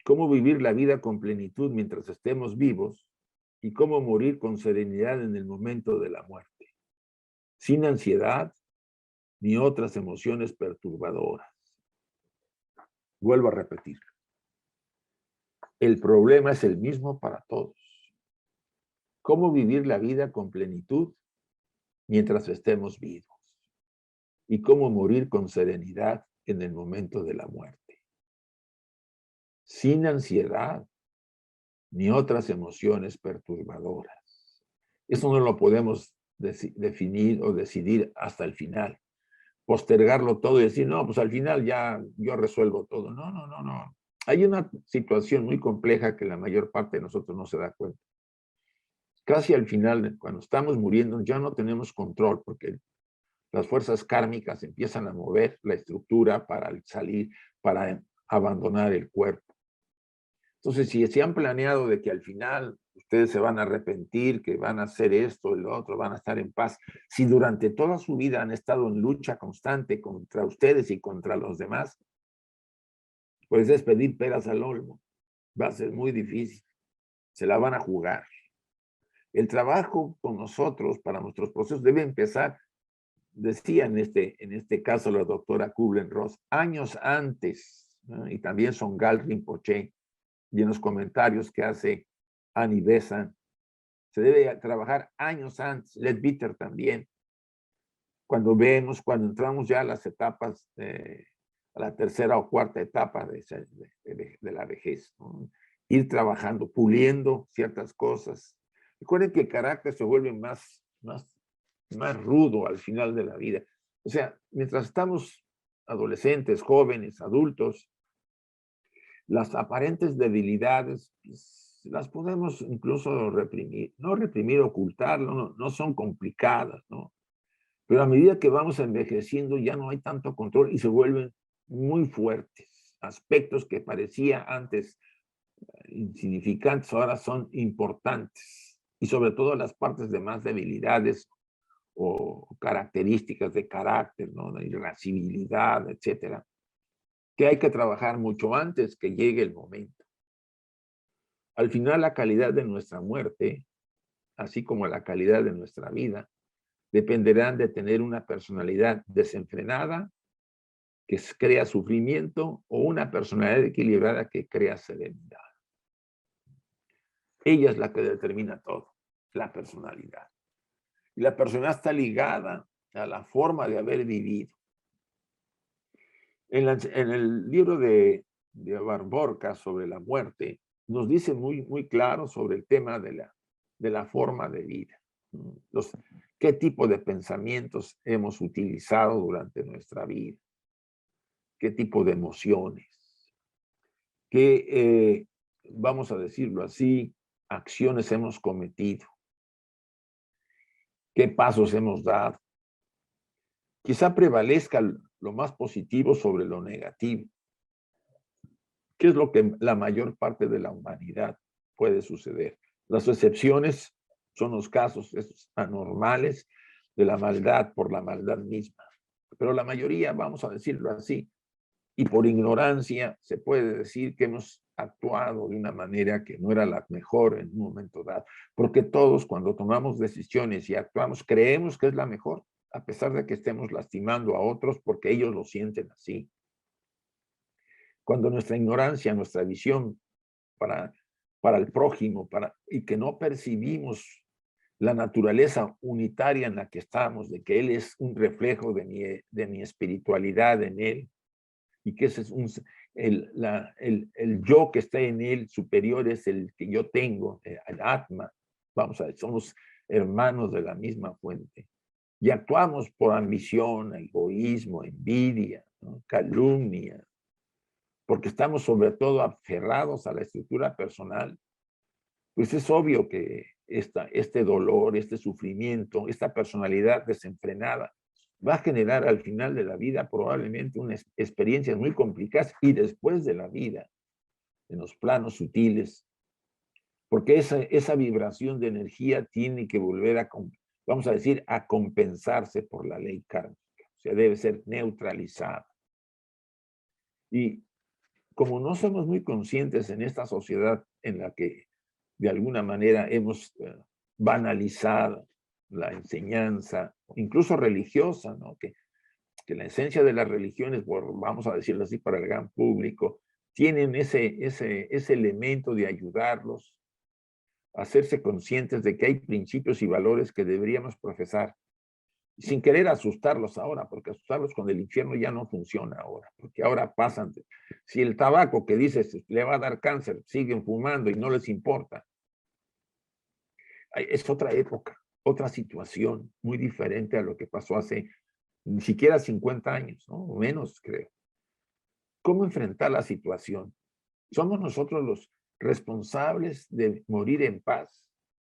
B: Cómo vivir la vida con plenitud mientras estemos vivos y cómo morir con serenidad en el momento de la muerte, sin ansiedad ni otras emociones perturbadoras. Vuelvo a repetir. El problema es el mismo para todos. Cómo vivir la vida con plenitud mientras estemos vivos y cómo morir con serenidad en el momento de la muerte, sin ansiedad ni otras emociones perturbadoras. Eso no lo podemos definir o decidir hasta el final. Postergarlo todo y decir, no, pues al final ya yo resuelvo todo. No, no, no, no. Hay una situación muy compleja que la mayor parte de nosotros no se da cuenta. Casi al final, cuando estamos muriendo, ya no tenemos control porque las fuerzas kármicas empiezan a mover la estructura para salir, para abandonar el cuerpo. Entonces, si se han planeado de que al final ustedes se van a arrepentir, que van a hacer esto y lo otro, van a estar en paz, si durante toda su vida han estado en lucha constante contra ustedes y contra los demás, pues es pedir peras al olmo. Va a ser muy difícil. Se la van a jugar. El trabajo con nosotros, para nuestros procesos, debe empezar, decía en este caso la doctora Kubler-Ross, años antes, ¿no? Y también Songal Rinpoche, y en los comentarios que hace Annie Besant, se debe trabajar años antes, Led Bitter también, cuando entramos ya a las etapas, a la tercera o cuarta etapa de la vejez, ¿no? Ir trabajando, puliendo ciertas cosas. Recuerden que el carácter se vuelve más rudo al final de la vida. O sea, mientras estamos adolescentes, jóvenes, adultos, las aparentes debilidades pues, las podemos incluso reprimir, no reprimir, ocultar, no son complicadas, ¿no? Pero a medida que vamos envejeciendo ya no hay tanto control y se vuelven muy fuertes. Aspectos que parecía antes insignificantes ahora son importantes, y sobre todo las partes de más debilidades o características de carácter, ¿no? De irascibilidad, etcétera, que hay que trabajar mucho antes que llegue el momento. Al final, la calidad de nuestra muerte, así como la calidad de nuestra vida, dependerán de tener una personalidad desenfrenada que crea sufrimiento o una personalidad equilibrada que crea serenidad. Ella es la que determina todo, la personalidad. Y la personalidad está ligada a la forma de haber vivido. En el libro de Borca sobre la muerte, nos dice muy claro sobre el tema de la forma de vida. Qué tipo de pensamientos hemos utilizado durante nuestra vida, qué tipo de emociones, qué, vamos a decirlo así, acciones hemos cometido, qué pasos hemos dado. Quizá prevalezca lo más positivo sobre lo negativo, que es lo que la mayor parte de la humanidad puede suceder. Las excepciones son los casos anormales de la maldad por la maldad misma. Pero la mayoría, vamos a decirlo así, y por ignorancia se puede decir que hemos actuado de una manera que no era la mejor en un momento dado, porque todos cuando tomamos decisiones y actuamos creemos que es la mejor, a pesar de que estemos lastimando a otros porque ellos lo sienten así. Cuando nuestra ignorancia, nuestra visión para el prójimo, y que no percibimos la naturaleza unitaria en la que estamos, de que Él es un reflejo de mi espiritualidad en Él, y que ese es el yo que está en Él superior es el que yo tengo, el Atma, vamos a ver, somos hermanos de la misma fuente. Y actuamos por ambición, egoísmo, envidia, ¿no? Calumnia, porque estamos sobre todo aferrados a la estructura personal, pues es obvio que este dolor, este sufrimiento, esta personalidad desenfrenada va a generar al final de la vida probablemente unas experiencias muy complicadas y después de la vida, en los planos sutiles, porque esa vibración de energía tiene que volver vamos a decir, a compensarse por la ley kármica, o sea, debe ser neutralizada. Y como no somos muy conscientes en esta sociedad en la que de alguna manera hemos banalizado la enseñanza, incluso religiosa, ¿no? Que la esencia de las religiones, vamos a decirlo así para el gran público, tienen ese elemento de ayudarlos a hacerse conscientes de que hay principios y valores que deberíamos profesar, sin querer asustarlos ahora, porque asustarlos con el infierno ya no funciona ahora, porque ahora pasan. Si el tabaco que dices le va a dar cáncer, siguen fumando y no les importa. Es otra época, otra situación, muy diferente a lo que pasó hace ni siquiera 50 años, ¿no? O menos, creo. ¿Cómo enfrentar la situación? ¿Somos nosotros los responsables de morir en paz?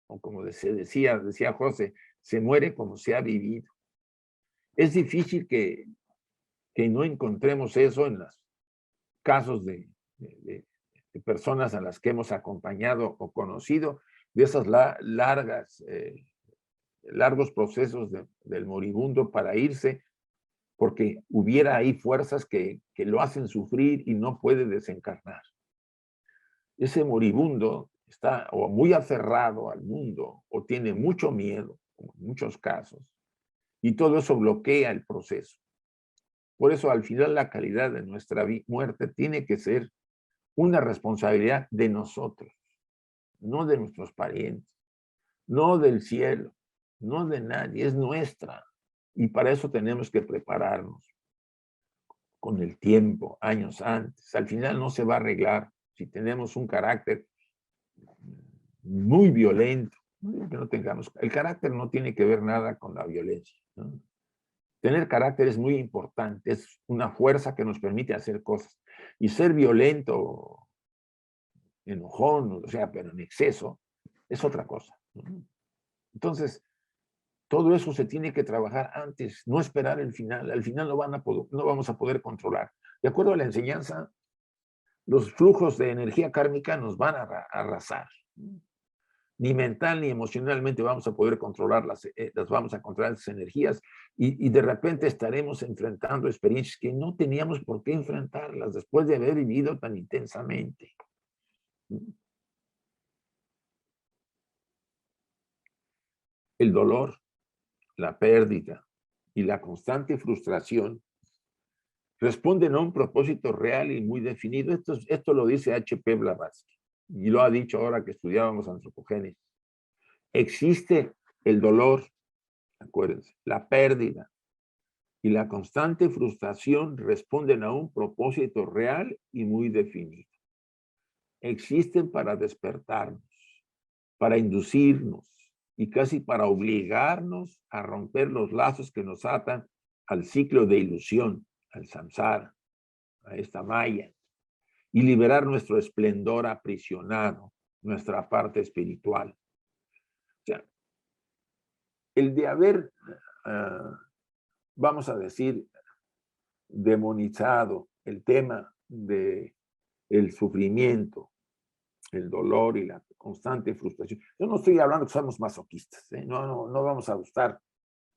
B: O como decía José, se muere como se ha vivido. Es difícil que no encontremos eso en los casos de personas a las que hemos acompañado o conocido, de esas largos procesos del moribundo para irse, porque hubiera ahí fuerzas que lo hacen sufrir y no puede desencarnar. Ese moribundo está o muy aferrado al mundo o tiene mucho miedo, como en muchos casos, y todo eso bloquea el proceso. Por eso, al final, la calidad de nuestra muerte tiene que ser una responsabilidad de nosotros, no de nuestros parientes, no del cielo, no de nadie, es nuestra. Y para eso tenemos que prepararnos con el tiempo, años antes. Al final no se va a arreglar si tenemos un carácter muy violento. Que no tengamos, el carácter no tiene que ver nada con la violencia, ¿no? Tener carácter es muy importante, es una fuerza que nos permite hacer cosas. Y ser violento, enojón, o sea, pero en exceso, es otra cosa, ¿no? Entonces, todo eso se tiene que trabajar antes, no esperar el final. Al final no vamos a poder controlar. De acuerdo a la enseñanza, los flujos de energía kármica nos van a arrasar. Ni mental ni emocionalmente vamos a poder controlarlas, las vamos a controlar esas energías y de repente estaremos enfrentando experiencias que no teníamos por qué enfrentarlas después de haber vivido tan intensamente. El dolor, la pérdida y la constante frustración responden a un propósito real y muy definido. Esto lo dice H.P. Blavatsky y lo ha dicho ahora que estudiábamos antropogénesis. Existe el dolor, acuérdense, la pérdida y la constante frustración responden a un propósito real y muy definido. Existen para despertarnos, para inducirnos y casi para obligarnos a romper los lazos que nos atan al ciclo de ilusión, al samsara, a esta maya, y liberar nuestro esplendor aprisionado, nuestra parte espiritual. O sea, el de haber, vamos a decir, demonizado el tema del sufrimiento, el dolor y la constante frustración. Yo no estoy hablando que somos masoquistas, ¿eh? No vamos a gustar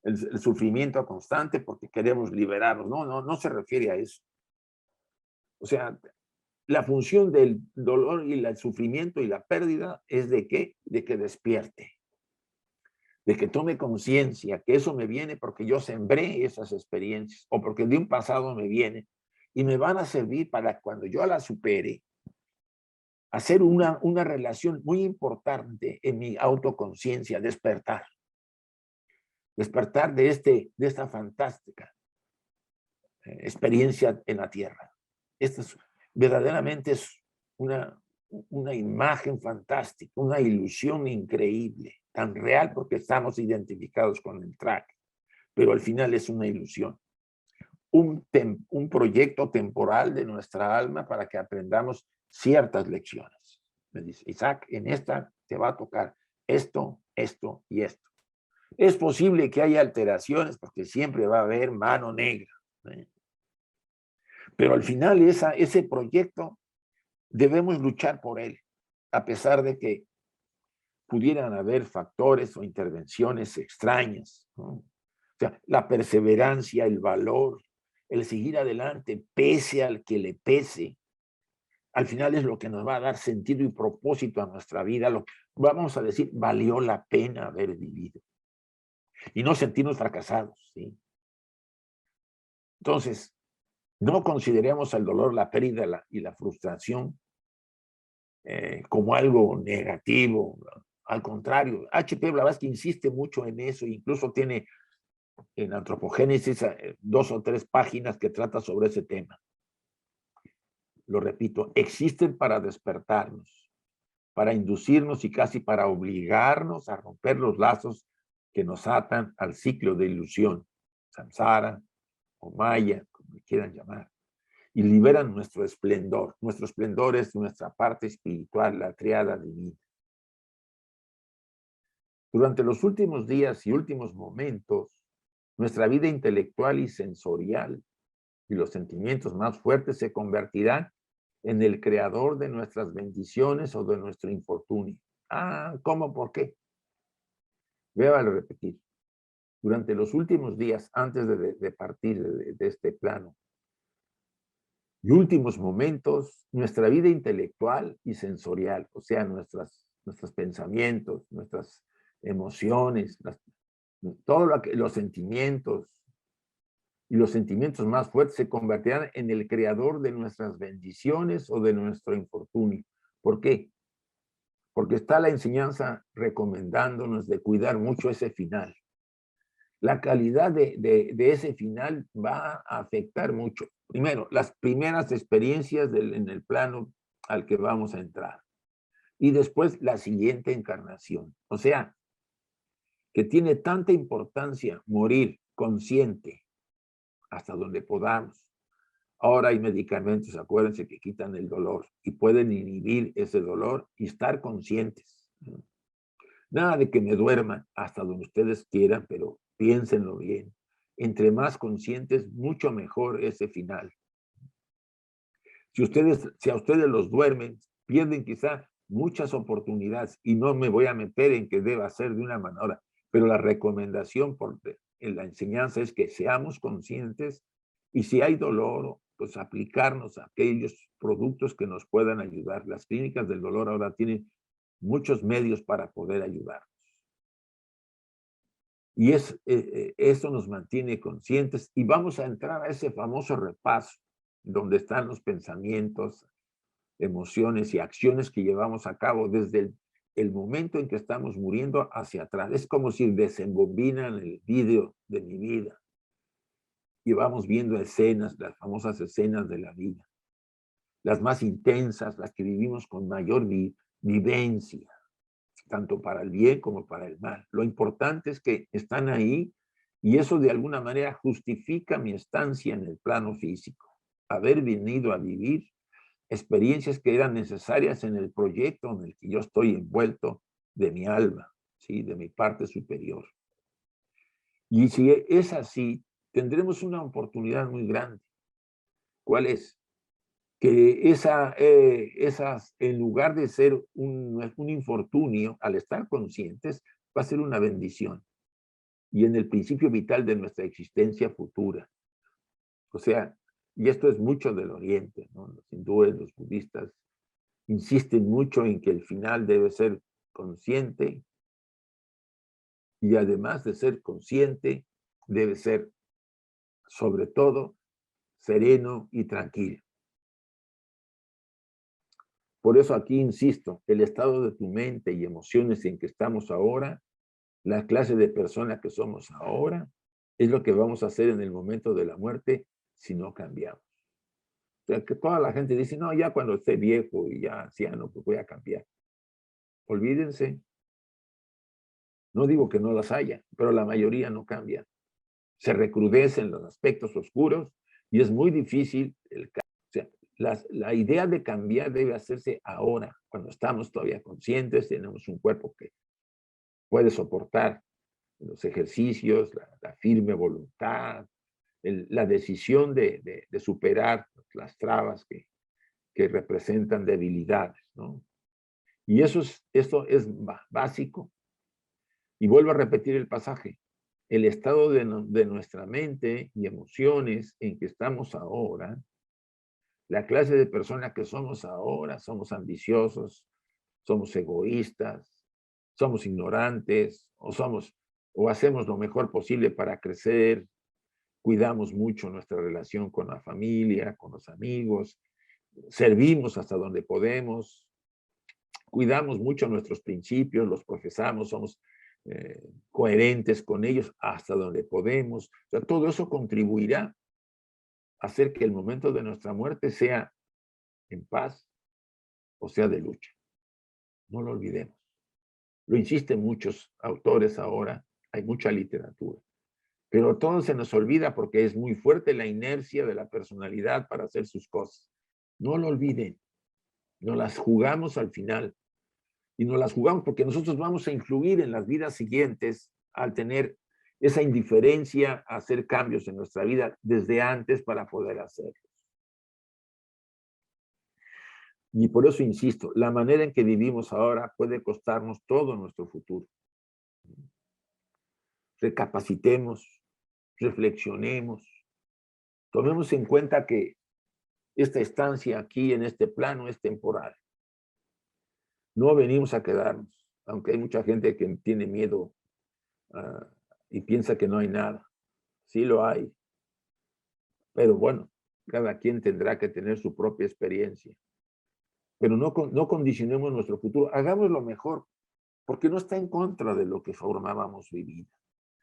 B: el sufrimiento constante porque queremos liberarnos. No se refiere a eso. O sea, la función del dolor y el sufrimiento y la pérdida es ¿de qué? De que despierte, de que tome conciencia que eso me viene porque yo sembré esas experiencias o porque de un pasado me viene y me van a servir para cuando yo la supere, hacer una relación muy importante en mi autoconciencia, despertar de esta fantástica experiencia en la Tierra. Esta verdaderamente es una imagen fantástica, una ilusión increíble, tan real porque estamos identificados con el track, pero al final es una ilusión. Un proyecto temporal de nuestra alma para que aprendamos ciertas lecciones. Me dice, Isaac, en esta te va a tocar esto, esto y esto. Es posible que haya alteraciones porque siempre va a haber mano negra, ¿eh? Pero al final ese proyecto debemos luchar por él, a pesar de que pudieran haber factores o intervenciones extrañas, ¿no? O sea, la perseverancia, el valor, el seguir adelante, pese al que le pese, al final es lo que nos va a dar sentido y propósito a nuestra vida. Vamos a decir, valió la pena haber vivido. Y no sentirnos fracasados, ¿sí? Entonces, no consideremos el dolor, la pérdida y la frustración como algo negativo. Al contrario, H.P. Blavatsky insiste mucho en eso, incluso tiene en Antropogénesis 2 o 3 páginas que trata sobre ese tema. Lo repito, existen para despertarnos, para inducirnos y casi para obligarnos a romper los lazos que nos atan al ciclo de ilusión, samsara o maya, como le quieran llamar, y liberan nuestro esplendor. Nuestro esplendor es nuestra parte espiritual, la triada divina. Durante los últimos días y últimos momentos, nuestra vida intelectual y sensorial y los sentimientos más fuertes se convertirán en el creador de nuestras bendiciones o de nuestro infortunio. ¿Cómo? ¿Por qué? Veo al repetir. Durante los últimos días, antes de partir de este plano, y últimos momentos, nuestra vida intelectual y sensorial, o sea, nuestros pensamientos, nuestras emociones, los sentimientos y los sentimientos más fuertes se convertirán en el creador de nuestras bendiciones o de nuestro infortunio. ¿Por qué? Porque está la enseñanza recomendándonos de cuidar mucho ese final. La calidad de ese final va a afectar mucho. Primero, las primeras experiencias en el plano al que vamos a entrar. Y después la siguiente encarnación. O sea, que tiene tanta importancia morir consciente hasta donde podamos. Ahora hay medicamentos, acuérdense, que quitan el dolor y pueden inhibir ese dolor y estar conscientes. Nada de que me duerman hasta donde ustedes quieran, pero piénsenlo bien. Entre más conscientes, mucho mejor ese final. Si a ustedes los duermen, pierden quizá muchas oportunidades y no me voy a meter en que deba ser de una manera, pero la recomendación en la enseñanza es que seamos conscientes y si hay dolor, pues aplicarnos a aquellos productos que nos puedan ayudar. Las clínicas del dolor ahora tienen muchos medios para poder ayudar. Y eso nos mantiene conscientes y vamos a entrar a ese famoso repaso donde están los pensamientos, emociones y acciones que llevamos a cabo desde el momento en que estamos muriendo hacia atrás. Es como si desembombinan el vídeo de mi vida y vamos viendo escenas, las famosas escenas de la vida, las más intensas, las que vivimos con mayor vivencia, tanto para el bien como para el mal. Lo importante es que están ahí y eso de alguna manera justifica mi estancia en el plano físico. Haber venido a vivir experiencias que eran necesarias en el proyecto en el que yo estoy envuelto de mi alma, ¿sí? De mi parte superior. Y si es así, tendremos una oportunidad muy grande. ¿Cuál es? Que esas, en lugar de ser un infortunio, al estar conscientes, va a ser una bendición. Y en el principio vital de nuestra existencia futura. O sea, y esto es mucho del Oriente, ¿no? Los hindúes, los budistas, insisten mucho en que el final debe ser consciente y además de ser consciente, debe ser, sobre todo, sereno y tranquilo. Por eso aquí insisto, el estado de tu mente y emociones en que estamos ahora, la clase de persona que somos ahora, es lo que vamos a hacer en el momento de la muerte si no cambiamos. O sea, que toda la gente dice, no, ya cuando esté viejo y ya anciano, pues voy a cambiar. Olvídense. No digo que no las haya, pero la mayoría no cambia. Se recrudecen los aspectos oscuros y es muy difícil el cambio. O sea, la idea de cambiar debe hacerse ahora, cuando estamos todavía conscientes, tenemos un cuerpo que puede soportar los ejercicios, la firme voluntad, la decisión de superar las trabas que representan debilidades, ¿no? Y esto es básico. Y vuelvo a repetir el pasaje. El estado de nuestra mente y emociones en que estamos ahora, la clase de persona que somos ahora, somos ambiciosos, somos egoístas, somos ignorantes, o hacemos lo mejor posible para crecer, cuidamos mucho nuestra relación con la familia, con los amigos, servimos hasta donde podemos, cuidamos mucho nuestros principios, los profesamos, somos coherentes con ellos hasta donde podemos. O sea, todo eso contribuirá a hacer que el momento de nuestra muerte sea en paz o sea de lucha. No lo olvidemos. Lo insisten muchos autores ahora, hay mucha literatura. Pero todo se nos olvida porque es muy fuerte la inercia de la personalidad para hacer sus cosas. No lo olviden. Nos las jugamos al final. Y nos las jugamos porque nosotros vamos a influir en las vidas siguientes al tener esa indiferencia a hacer cambios en nuestra vida desde antes para poder hacerlos. Y por eso insisto, la manera en que vivimos ahora puede costarnos todo nuestro futuro. Recapacitemos, reflexionemos, tomemos en cuenta que esta estancia aquí en este plano es temporal. No venimos a quedarnos, aunque hay mucha gente que tiene miedo y piensa que no hay nada. Sí lo hay. Pero bueno, cada quien tendrá que tener su propia experiencia. Pero no condicionemos nuestro futuro. Hagamos lo mejor, porque no está en contra de lo que formábamos mi vida.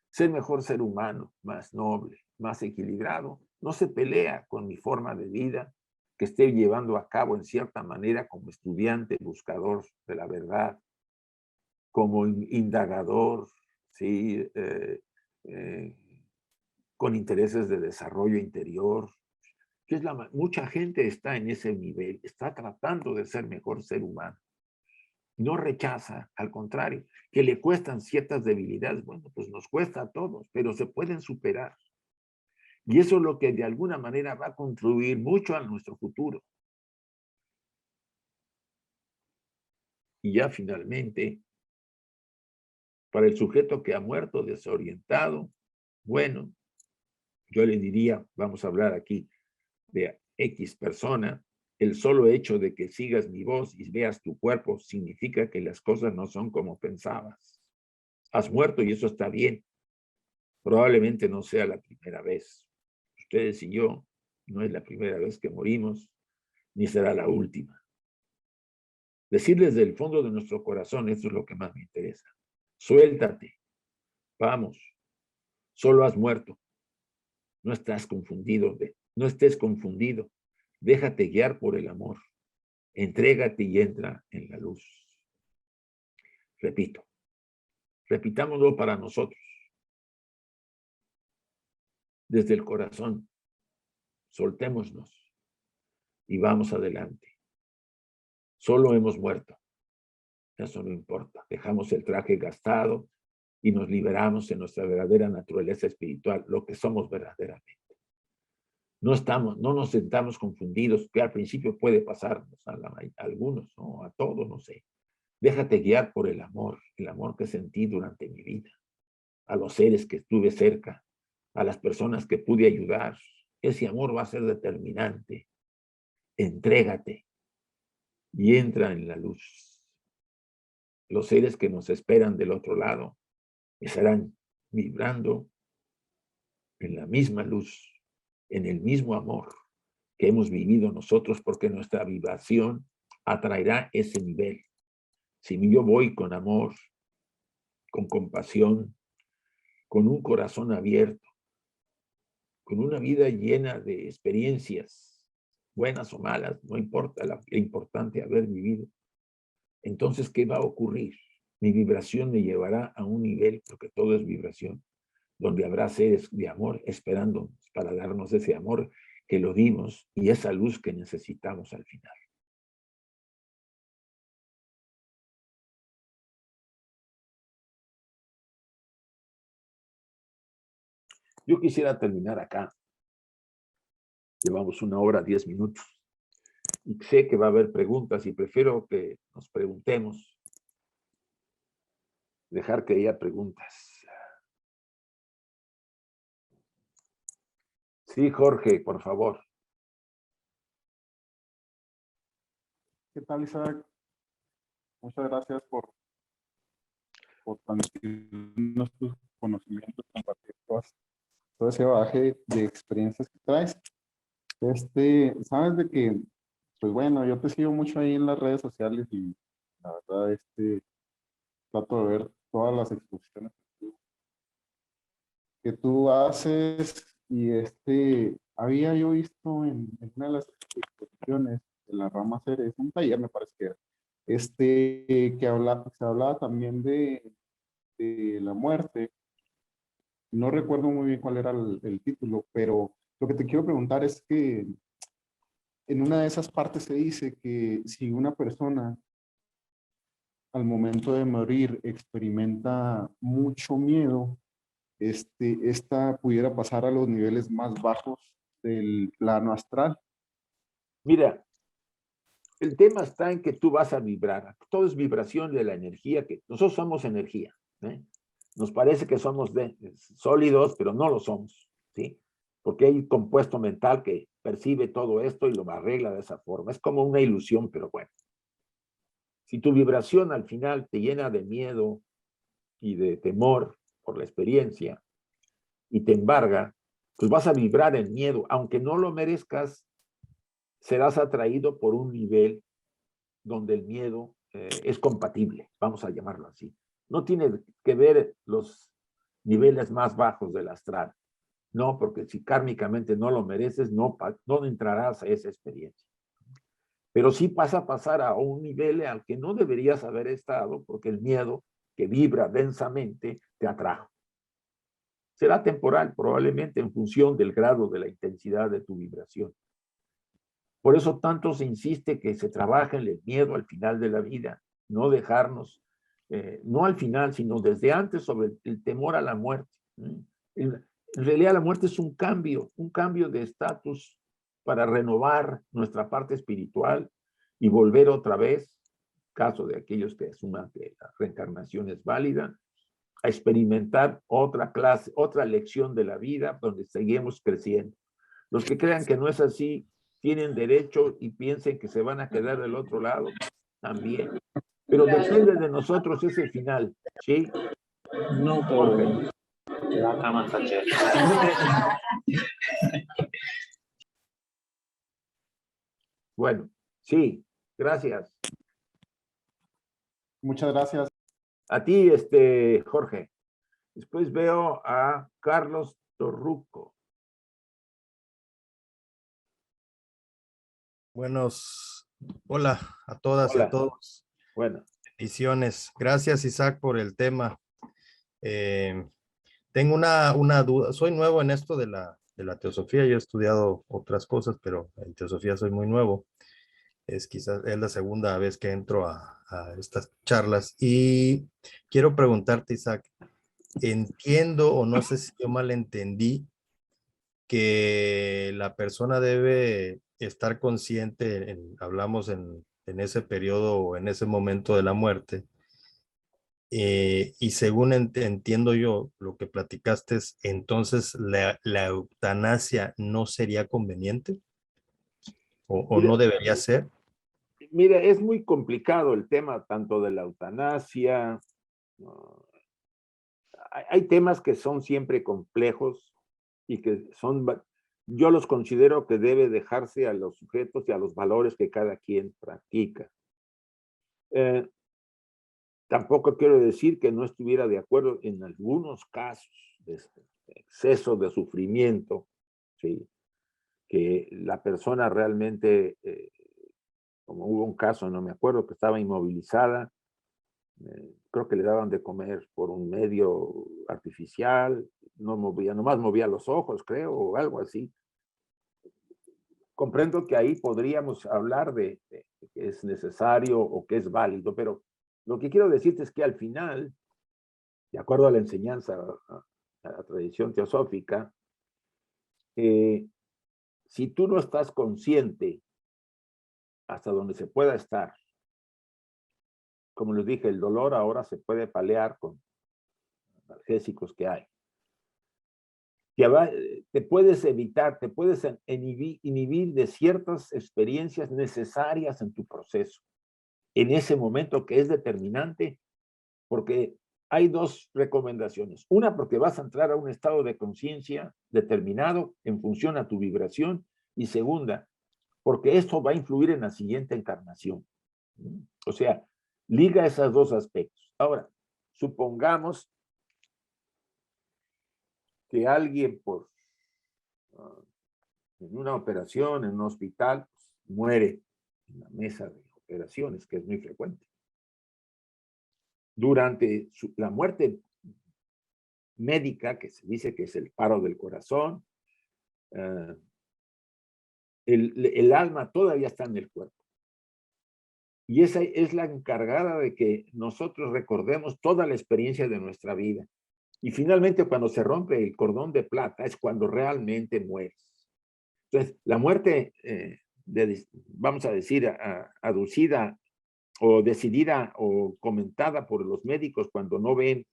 B: Ser mejor ser humano, más noble, más equilibrado, no se pelea con mi forma de vida que esté llevando a cabo en cierta manera como estudiante, buscador de la verdad, como indagador, ¿sí? Con intereses de desarrollo interior. Mucha gente está en ese nivel, está tratando de ser mejor ser humano. No rechaza, al contrario, que le cuestan ciertas debilidades. Bueno, pues nos cuesta a todos, pero se pueden superar. Y eso es lo que de alguna manera va a contribuir mucho a nuestro futuro. Y ya finalmente, para el sujeto que ha muerto desorientado, bueno, yo le diría, vamos a hablar aquí de X persona, el solo hecho de que sigas mi voz y veas tu cuerpo significa que las cosas no son como pensabas. Has muerto y eso está bien. Probablemente no sea la primera vez. Ustedes y yo, no es la primera vez que morimos, ni será la última. Decirles del fondo de nuestro corazón, eso es lo que más me interesa. Suéltate, vamos, solo has muerto. No estás confundido, no estés confundido. Déjate guiar por el amor. Entrégate y entra en la luz. Repito, repitámoslo para nosotros. Desde el corazón, soltémonos y vamos adelante. Solo hemos muerto. Eso no importa. Dejamos el traje gastado y nos liberamos en nuestra verdadera naturaleza espiritual, lo que somos verdaderamente. No nos sentamos confundidos, que al principio puede pasarnos a algunos, ¿no? A todos, no sé. Déjate guiar por el amor que sentí durante mi vida, a los seres que estuve cerca, a las personas que pude ayudar. Ese amor va a ser determinante. Entrégate y entra en la luz. Los seres que nos esperan del otro lado estarán vibrando en la misma luz, en el mismo amor que hemos vivido nosotros, porque nuestra vibración atraerá ese nivel. Si yo voy con amor, con compasión, con un corazón abierto, con una vida llena de experiencias, buenas o malas, no importa, lo importante haber vivido, entonces, ¿qué va a ocurrir? Mi vibración me llevará a un nivel, porque todo es vibración, donde habrá seres de amor esperándonos para darnos ese amor que lo dimos y esa luz que necesitamos al final. Yo quisiera terminar acá. Llevamos 1 hora, 10 minutos. Y sé que va a haber preguntas y prefiero que nos preguntemos. Dejar que haya preguntas. Sí, Jorge, por favor.
C: ¿Qué tal, Isaac? Muchas gracias por transmitirnos tus conocimientos, compartir todo ese bagaje de experiencias que traes. Sabes de que, pues bueno, yo te sigo mucho ahí en las redes sociales y la verdad, trato de ver todas las exposiciones que tú haces y había yo visto en una de las exposiciones de la rama Ceres, un taller me parece que era, se hablaba también de la muerte. No recuerdo muy bien cuál era el título, pero lo que te quiero preguntar es que en una de esas partes se dice que si una persona al momento de morir experimenta mucho miedo, esta pudiera pasar a los niveles más bajos del plano astral.
B: Mira, el tema está en que tú vas a vibrar. Todo es vibración de la energía, que nosotros somos energía. Nos parece que somos sólidos, pero no lo somos, ¿sí? Porque hay un compuesto mental que percibe todo esto y lo arregla de esa forma. Es como una ilusión, pero bueno. Si tu vibración al final te llena de miedo y de temor por la experiencia y te embarga, pues vas a vibrar en miedo. Aunque no lo merezcas, serás atraído por un nivel donde el miedo es compatible, vamos a llamarlo así. No tiene que ver los niveles más bajos del astral, no, porque si kármicamente no lo mereces, no entrarás a esa experiencia. Pero sí vas a pasar a un nivel al que no deberías haber estado, porque el miedo que vibra densamente te atrajo. Será temporal, probablemente en función del grado de la intensidad de tu vibración. Por eso tanto se insiste que se trabaje en el miedo al final de la vida, no dejarnos, no al final, sino desde antes sobre el temor a la muerte. En realidad la muerte es un cambio de estatus para renovar nuestra parte espiritual y volver otra vez caso de aquellos que asuman que la reencarnación es válida, a experimentar otra clase, otra lección de la vida donde seguimos creciendo. Los que crean que no es así, tienen derecho y piensen que se van a quedar del otro lado, también. Pero depende de nosotros ese final, ¿sí?
D: No,
B: Jorge. Bueno, sí, gracias.
C: Muchas gracias.
B: A ti, Jorge. Después veo a Carlos Torruco.
E: Hola a todas y a todos.
B: Bueno.
E: Bendiciones. Gracias, Isaac, por el tema. Tengo una duda. Soy nuevo en esto de la teosofía. Yo he estudiado otras cosas, pero en teosofía soy muy nuevo. Quizás es la segunda vez que entro a estas charlas. Y quiero preguntarte, Isaac, entiendo o no sé si yo mal entendí que la persona debe estar consciente, hablamos en ese periodo o en ese momento de la muerte, y según entiendo yo lo que platicaste, entonces la eutanasia no sería conveniente o no debería ser.
B: Mira, es muy complicado el tema tanto de la eutanasia. Hay temas que son siempre complejos y que yo los considero que debe dejarse a los sujetos y a los valores que cada quien practica. Tampoco quiero decir que no estuviera de acuerdo en algunos casos de exceso de sufrimiento, ¿sí? Que la persona realmente, como hubo un caso, no me acuerdo, que estaba inmovilizada, creo que le daban de comer por un medio artificial, nomás movía los ojos, creo, o algo así. Comprendo que ahí podríamos hablar de que es necesario o que es válido, pero lo que quiero decirte es que al final, de acuerdo a la enseñanza, a la tradición teosófica, si tú no estás consciente hasta donde se pueda estar, como les dije, el dolor ahora se puede paliar con analgésicos que hay. Te puedes evitar, te puedes inhibir de ciertas experiencias necesarias en tu proceso, en ese momento que es determinante, porque hay dos recomendaciones. Una, porque vas a entrar a un estado de conciencia determinado en función a tu vibración, y segunda, porque esto va a influir en la siguiente encarnación. O sea, liga esos dos aspectos. Ahora, supongamos que alguien en una operación, en un hospital, muere en la mesa de operaciones, que es muy frecuente. Durante la muerte médica, que se dice que es el paro del corazón, el alma todavía está en el cuerpo. Y esa es la encargada de que nosotros recordemos toda la experiencia de nuestra vida. Y finalmente, cuando se rompe el cordón de plata, es cuando realmente mueres. Entonces, la muerte, vamos a decir, aducida o decidida o comentada por los médicos cuando no ven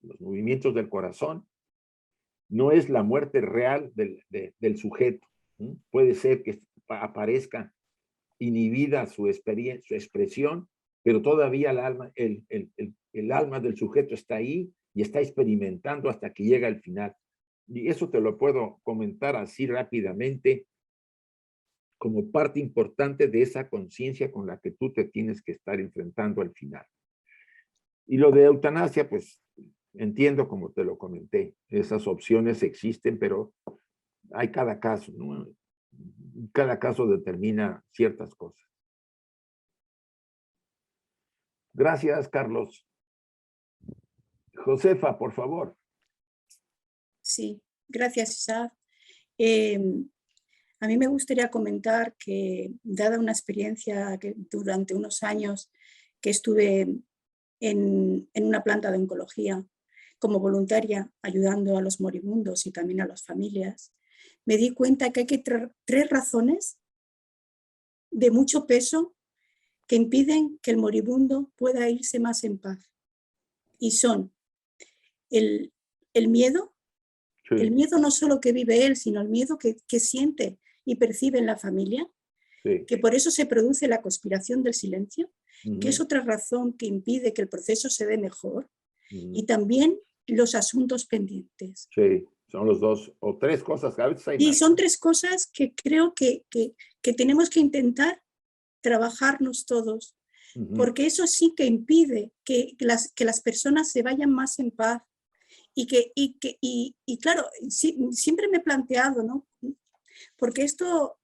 B: los movimientos del corazón, no es la muerte real del sujeto. Puede ser que aparezca inhibida su expresión, pero todavía el alma del sujeto está ahí y está experimentando hasta que llega al final. Y eso te lo puedo comentar así rápidamente como parte importante de esa conciencia con la que tú te tienes que estar enfrentando al final. Y lo de eutanasia, pues entiendo, como te lo comenté, esas opciones existen, pero hay cada caso, ¿no? Cada caso determina ciertas cosas. Gracias, Carlos. Josefa, por favor.
A: Sí, gracias, Isaac. A mí me gustaría comentar que, dada una experiencia que durante unos años que estuve en una planta de oncología como voluntaria ayudando a los moribundos y también a las familias, me di cuenta que hay tres razones de mucho peso que impiden que el moribundo pueda irse más en paz. Y son el miedo,
B: Sí.
A: el miedo no solo que vive él, sino el miedo que siente y percibe en la familia,
B: Sí.
A: que por eso se produce la conspiración del silencio,
B: Ujú,
A: que es otra razón que impide que el proceso se dé mejor,
B: ujú.
A: y también los asuntos pendientes.
B: Sí, son los dos o tres cosas, a veces hay
A: Y
B: más.
A: son tres cosas que creo que tenemos que intentar trabajarnos todos,
B: Ujú.
A: porque eso sí que impide que las personas se vayan más en paz. Y claro, siempre me he planteado, ¿no? Porque esto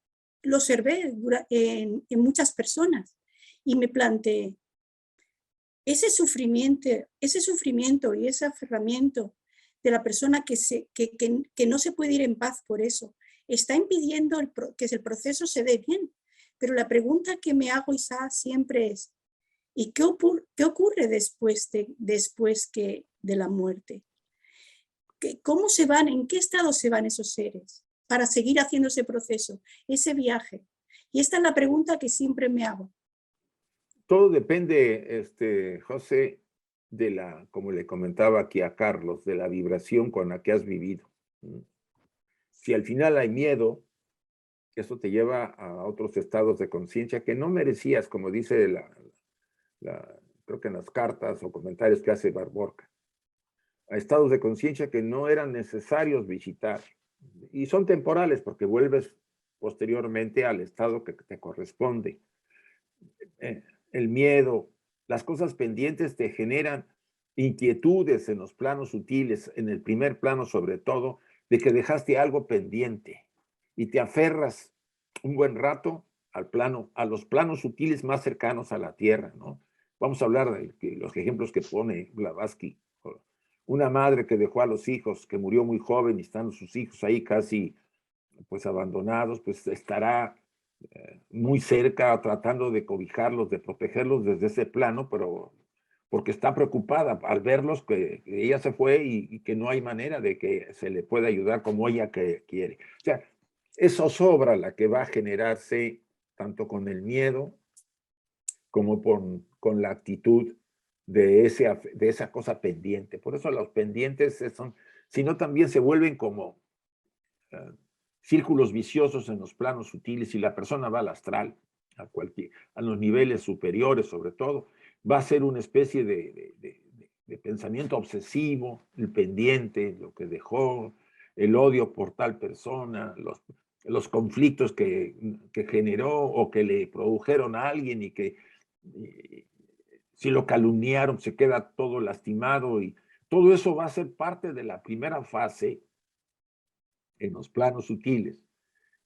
A: lo observé en muchas personas y me planteé, ese sufrimiento y ese aferramiento de la persona que no se puede ir en paz por eso, está impidiendo que el proceso se dé bien. Pero la pregunta que me hago, Isa, siempre es, ¿y qué ocurre después de la muerte? ¿Cómo se van, en qué estado se van esos seres para seguir haciendo ese proceso, ese viaje? Y esta es la pregunta que siempre me hago.
B: Todo depende, José, como le comentaba aquí a Carlos, de la vibración con la que has vivido. Si al final hay miedo, eso te lleva a otros estados de conciencia que no merecías, como dice creo que en las cartas o comentarios que hace Barborca, a estados de conciencia que no eran necesarios visitar. Y son temporales porque vuelves posteriormente al estado que te corresponde. El miedo, las cosas pendientes te generan inquietudes en los planos sutiles, en el primer plano sobre todo, de que dejaste algo pendiente y te aferras un buen rato a los planos sutiles más cercanos a la tierra, ¿no? Vamos a hablar de los ejemplos que pone Blavatsky. Una madre que dejó a los hijos, que murió muy joven y están sus hijos ahí casi pues abandonados, pues estará muy cerca tratando de cobijarlos, de protegerlos desde ese plano, pero porque está preocupada al verlos que ella se fue y que no hay manera de que se le pueda ayudar como ella quiere. O sea, es zozobra la que va a generarse tanto con el miedo como con la actitud de esa cosa pendiente. Por eso los pendientes son, sino también se vuelven como círculos viciosos en los planos sutiles y la persona va al astral, a los niveles superiores sobre todo, va a ser una especie de pensamiento obsesivo, el pendiente, lo que dejó, el odio por tal persona, los conflictos que generó o que le produjeron a alguien y que si lo calumniaron se queda todo lastimado y todo eso va a ser parte de la primera fase en los planos sutiles,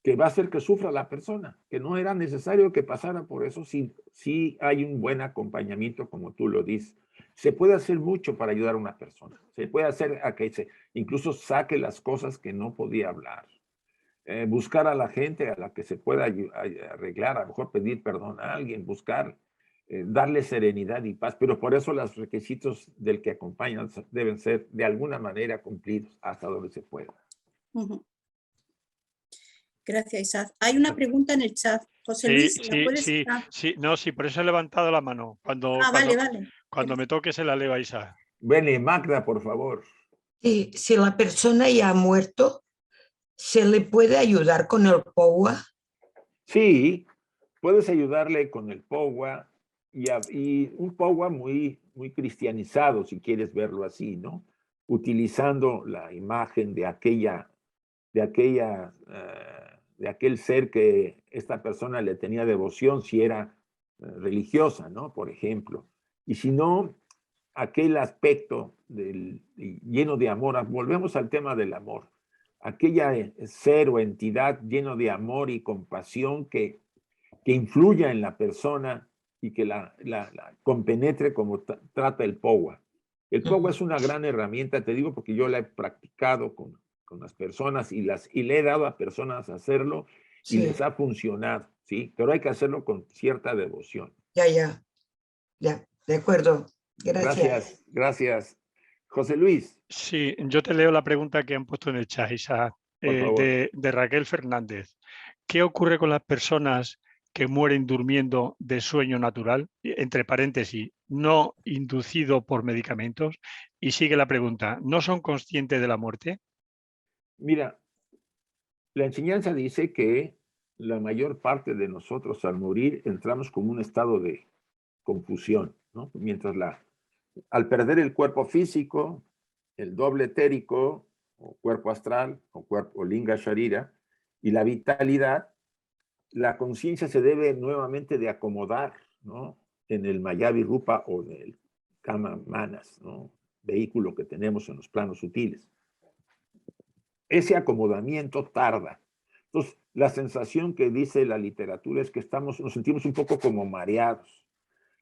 B: que va a hacer que sufra la persona, que no era necesario que pasara por eso si hay un buen acompañamiento, como tú lo dices. Se puede hacer mucho para ayudar a una persona. Se puede hacer a que incluso saque las cosas que no podía hablar. Buscar a la gente a la que se pueda arreglar, a lo mejor pedir perdón a alguien, buscar, darle serenidad y paz. Pero por eso los requisitos del que acompañan deben ser de alguna manera cumplidos hasta donde se pueda.
A: Uh-huh. Gracias, Isaac. Hay una pregunta en el chat. José Luis, ¿la puedes?
D: Sí, por eso he levantado la mano. Cuando me toque se la leo a Isaac.
B: Vene, Magda, por favor.
F: Sí, si la persona ya ha muerto, ¿se le puede ayudar con el POWA?
B: Sí, puedes ayudarle con el POWA y un POWA muy, muy cristianizado, si quieres verlo así, ¿no? Utilizando la imagen de aquel ser que esta persona le tenía devoción, si era religiosa, ¿no? Por ejemplo. Y si no, aquel aspecto lleno de amor, volvemos al tema del amor, aquella ser o entidad lleno de amor y compasión que influya en la persona y que la compenetre como trata el POWA. El POWA es una gran herramienta, te digo, porque yo la he practicado con las personas y le he dado a personas a hacerlo y
F: Sí.
B: les ha funcionado, ¿sí? Pero hay que hacerlo con cierta devoción.
F: Ya, de acuerdo. Gracias.
B: Gracias. José Luis.
D: Sí, yo te leo la pregunta que han puesto en el chat, Isaac,
B: Por favor.
D: de Raquel Fernández. ¿Qué ocurre con las personas que mueren durmiendo de sueño natural, entre paréntesis, no inducido por medicamentos? Y sigue la pregunta, ¿no son conscientes de la muerte?
B: Mira, la enseñanza dice que la mayor parte de nosotros al morir entramos como un estado de confusión, ¿no? Mientras al perder el cuerpo físico, el doble etérico, o cuerpo astral, o cuerpo linga sharira, y la vitalidad, la conciencia se debe nuevamente de acomodar, ¿no? En el Mayavi Rupa o en el Kama Manas, ¿no? Vehículo que tenemos en los planos sutiles. Ese acomodamiento tarda. Entonces, la sensación que dice la literatura es que nos sentimos un poco como mareados,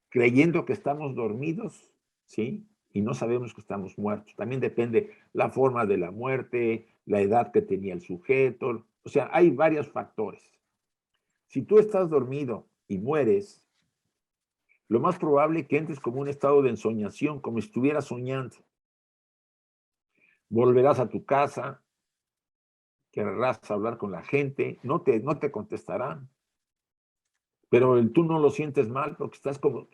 B: creyendo que estamos dormidos, ¿sí? Y no sabemos que estamos muertos. También depende la forma de la muerte, la edad que tenía el sujeto. O sea, hay varios factores. Si tú estás dormido y mueres, lo más probable es que entres como un estado de ensoñación, como si estuvieras soñando. Volverás a tu casa, querrás hablar con la gente, no te contestarán. Pero tú no lo sientes mal porque estás como,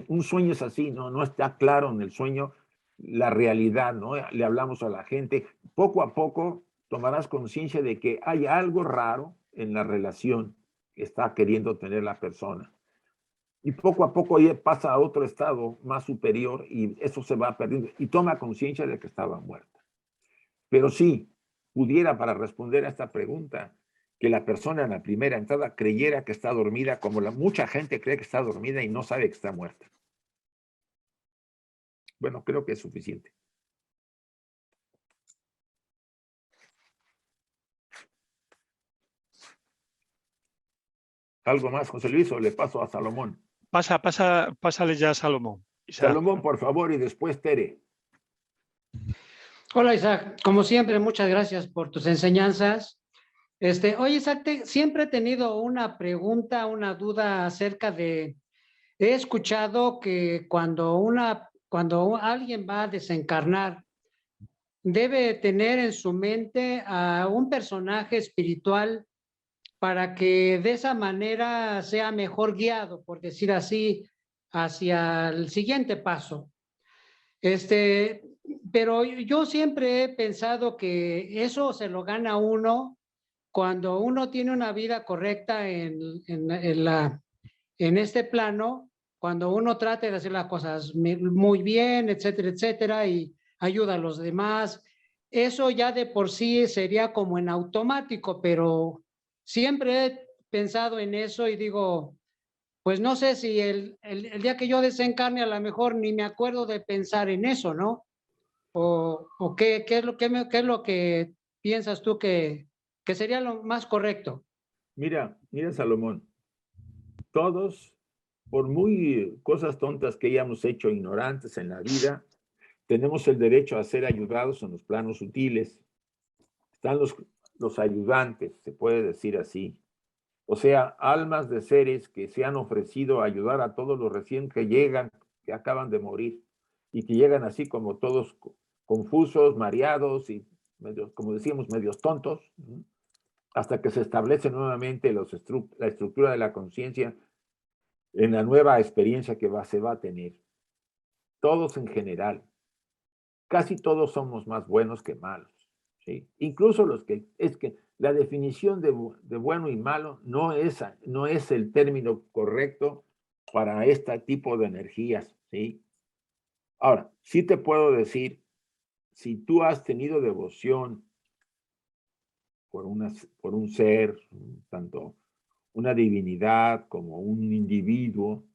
B: un sueño es así, no está claro en el sueño la realidad, ¿no? Le hablamos a la gente, poco a poco tomarás conciencia de que hay algo raro en la relación que está queriendo tener la persona. Y poco a poco pasa a otro estado más superior y eso se va perdiendo y toma conciencia de que estaba muerta. Pero sí, pudiera para responder a esta pregunta, que la persona en la primera entrada creyera que está dormida, como mucha gente cree que está dormida y no sabe que está muerta. Bueno, creo que es suficiente. ¿Algo más, José Luis, o le paso a Salomón?
D: Pásale ya a Salomón.
B: Isaac. Salomón, por favor, y después Tere.
G: Hola, Isaac. Como siempre, muchas gracias por tus enseñanzas. Oye, Isaac, siempre he tenido una pregunta, una duda acerca de... He escuchado que cuando alguien va a desencarnar, debe tener en su mente a un personaje espiritual para que de esa manera sea mejor guiado, por decir así, hacia el siguiente paso. Pero yo siempre he pensado que eso se lo gana uno cuando uno tiene una vida correcta en este plano, cuando uno trata de hacer las cosas muy bien, etcétera, etcétera, y ayuda a los demás. Eso ya de por sí sería como en automático, pero siempre he pensado en eso y digo, pues no sé si el día que yo desencarne a lo mejor ni me acuerdo de pensar en eso, ¿no? ¿O qué es lo que piensas tú que sería lo más correcto?
B: Mira, Salomón, todos, por muy cosas tontas que hayamos hecho ignorantes en la vida, tenemos el derecho a ser ayudados en los planos sutiles. Están los ayudantes, se puede decir así. O sea, almas de seres que se han ofrecido a ayudar a todos los recién que llegan, que acaban de morir, y que llegan así como todos confusos, mareados y, como decíamos, medios tontos, hasta que se establece nuevamente la estructura de la conciencia en la nueva experiencia que se va a tener. Todos en general. Casi todos somos más buenos que malos, ¿sí? Incluso es que la definición de bueno y malo no es el término correcto para este tipo de energías, ¿sí? Ahora, sí te puedo decir, si tú has tenido devoción por un ser, tanto una divinidad como un individuo,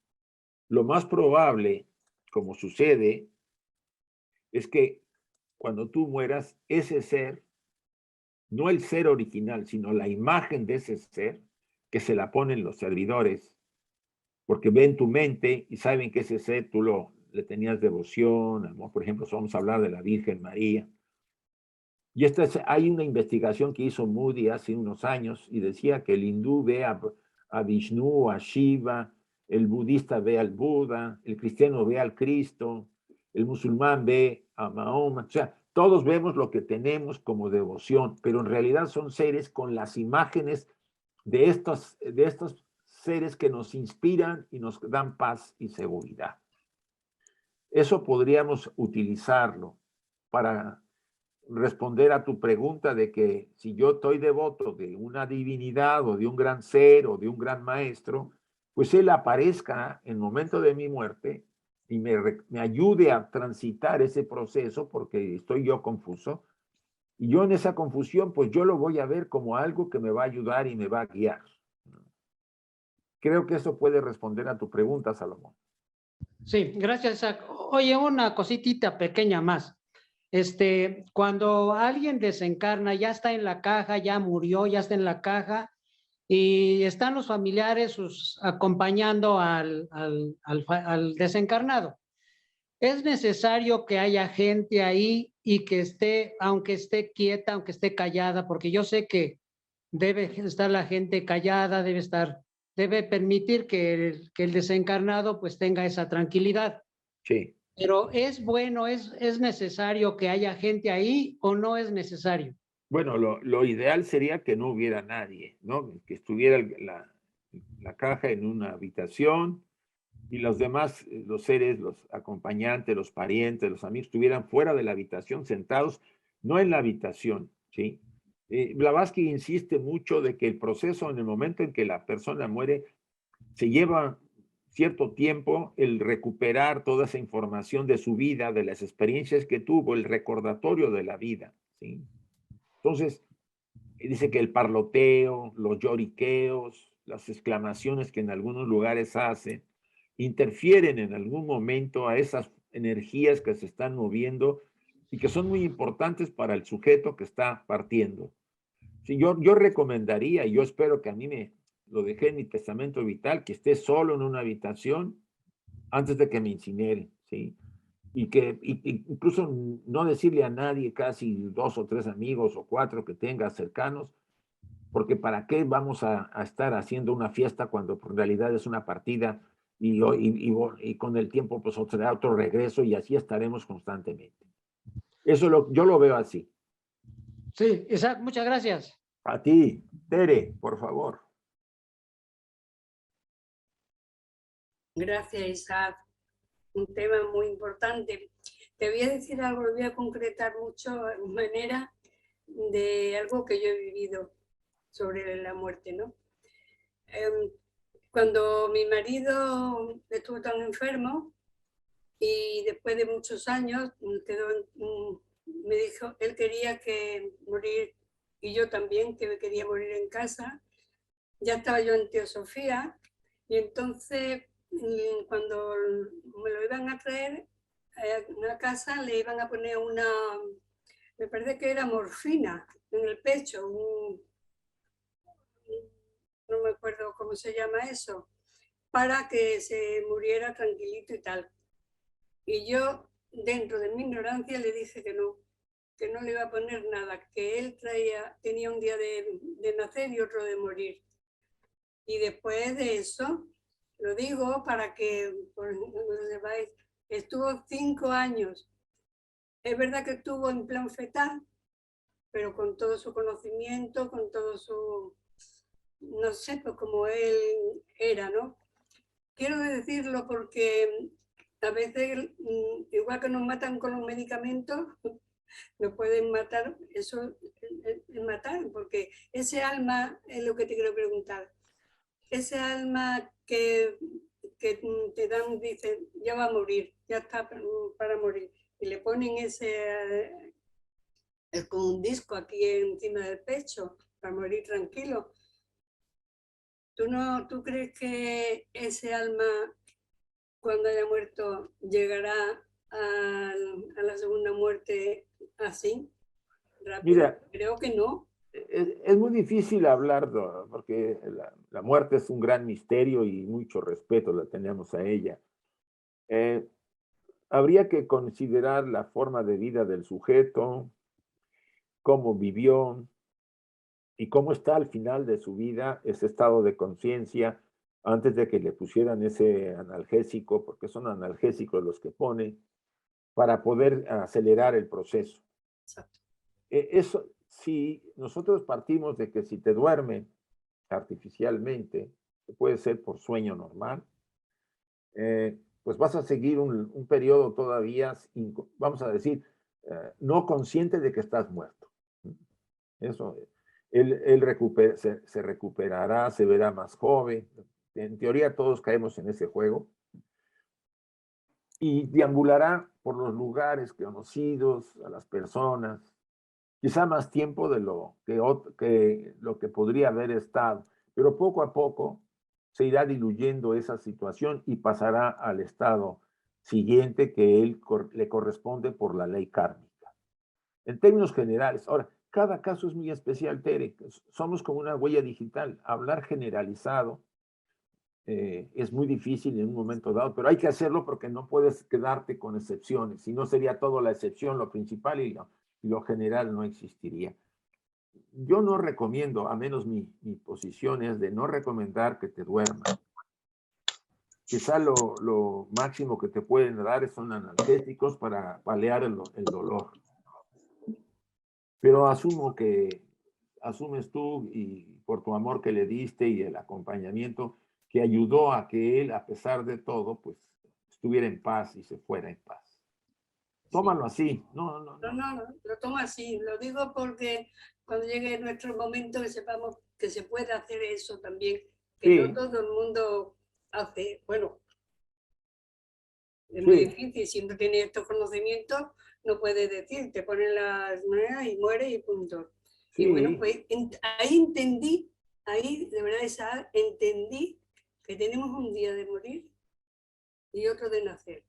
B: lo más probable, como sucede, es que cuando tú mueras, ese ser, no el ser original, sino la imagen de ese ser, que se la ponen los servidores, porque ven tu mente y saben que ese ser tú le tenías devoción, amor. Por ejemplo, vamos a hablar de la Virgen María. Y hay una investigación que hizo Moody hace unos años y decía que el hindú ve a Vishnu, a Shiva, el budista ve al Buda, el cristiano ve al Cristo, el musulmán ve a Mahoma. O sea, todos vemos lo que tenemos como devoción, pero en realidad son seres con las imágenes de estos seres que nos inspiran y nos dan paz y seguridad. Eso podríamos utilizarlo para responder a tu pregunta de que si yo estoy devoto de una divinidad o de un gran ser o de un gran maestro, pues él aparezca en el momento de mi muerte y me ayude a transitar ese proceso porque estoy yo confuso. Y yo en esa confusión, pues yo lo voy a ver como algo que me va a ayudar y me va a guiar. Creo que eso puede responder a tu pregunta, Salomón.
G: Sí, gracias, Isaac. Oye, una cositita pequeña más. Cuando alguien desencarna, ya está en la caja, ya murió, ya está en la caja, y están los familiares acompañando al desencarnado. Es necesario que haya gente ahí y que esté, aunque esté quieta, aunque esté callada, porque yo sé que debe estar la gente callada, debe permitir que el desencarnado pues tenga esa tranquilidad.
B: Sí.
G: Pero ¿es bueno, es necesario que haya gente ahí o no es necesario?
B: Bueno, lo ideal sería que no hubiera nadie, ¿no? Que estuviera la caja en una habitación y los demás, los seres, los acompañantes, los parientes, los amigos, estuvieran fuera de la habitación, sentados, no en la habitación, ¿sí? Blavatsky insiste mucho de que el proceso, en el momento en que la persona muere, se lleva cierto tiempo el recuperar toda esa información de su vida, de las experiencias que tuvo, el recordatorio de la vida, ¿sí? Entonces, dice que el parloteo, los lloriqueos, las exclamaciones que en algunos lugares hacen, interfieren en algún momento a esas energías que se están moviendo y que son muy importantes para el sujeto que está partiendo. Sí, yo recomendaría, y yo espero que a mí lo dejé en mi testamento vital, que esté solo en una habitación antes de que me incinere, ¿sí? Y incluso no decirle a nadie, casi 2 o 3 amigos o 4 que tenga cercanos, porque ¿para qué vamos a estar haciendo una fiesta cuando en realidad es una partida y con el tiempo pues será otro regreso y así estaremos constantemente? Eso yo lo veo así.
G: Sí, Isaac, muchas gracias.
B: A ti, Tere, por favor.
H: Gracias, Isaac. Un tema muy importante. Te voy a decir algo, lo voy a concretar mucho en manera de algo que yo he vivido sobre la muerte, ¿no? Cuando mi marido estuvo tan enfermo y después de muchos años me dijo, él quería que morir y yo también, que quería morir en casa. Ya estaba yo en Teosofía y entonces cuando me lo iban a traer a una casa le iban a poner me parece que era morfina en el pecho, no me acuerdo cómo se llama eso, para que se muriera tranquilito y tal. Y yo, dentro de mi ignorancia, le dije que no le iba a poner nada, que él tenía un día de nacer y otro de morir. Y después de eso, lo digo para que lo sepáis, estuvo 5 años. Es verdad que estuvo en plan fetal, pero con todo su conocimiento, con todo su, no sé, pues como él era, ¿no? Quiero decirlo porque a veces, igual que nos matan con los medicamentos, nos pueden matar, eso es matar, porque ese alma es lo que te quiero preguntar. Ese alma que te dan, dicen, ya va a morir, ya está para morir, y le ponen ese, es como un disco aquí encima del pecho, para morir tranquilo. ¿Tú crees que ese alma, cuando haya muerto, llegará a la segunda muerte así, rápido?
B: Mira,
H: creo que no.
B: Es muy difícil hablar, porque la muerte es un gran misterio y mucho respeto le tenemos a ella. Habría que considerar la forma de vida del sujeto, cómo vivió y cómo está al final de su vida, ese estado de conciencia, antes de que le pusieran ese analgésico, porque son analgésicos los que ponen, para poder acelerar el proceso.
H: Exacto.
B: Eso, si nosotros partimos de que si te duermen artificialmente, puede ser por sueño normal, pues vas a seguir un periodo todavía, vamos a decir, no consciente de que estás muerto. Eso, él se recuperará, se verá más joven. En teoría todos caemos en ese juego. Y deambulará por los lugares conocidos, a las personas, quizá más tiempo de lo que podría haber estado, pero poco a poco se irá diluyendo esa situación y pasará al estado siguiente que le corresponde por la ley kármica. En términos generales, ahora, cada caso es muy especial, Tere. Somos como una huella digital. Hablar generalizado es muy difícil en un momento dado, pero hay que hacerlo porque no puedes quedarte con excepciones. Si no, sería todo la excepción, lo principal, y lo general no existiría. Yo no recomiendo, a menos mi posición es de no recomendar que te duermas. Quizá lo máximo que te pueden dar son analgésicos para paliar el dolor. Pero asumes tú, y por tu amor que le diste y el acompañamiento, que ayudó a que él, a pesar de todo, pues estuviera en paz y se fuera en paz. Tómalo así. No,
H: lo tomo así. Lo digo porque cuando llegue nuestro momento que sepamos que se puede hacer eso también, que
B: sí.
H: No todo el mundo hace, bueno, es muy difícil, si no tiene estos conocimientos, no puede decir, te ponen las maneras y muere y punto. Sí. Y bueno, pues ahí entendí, de verdad, entendí que tenemos un día de morir y otro de nacer.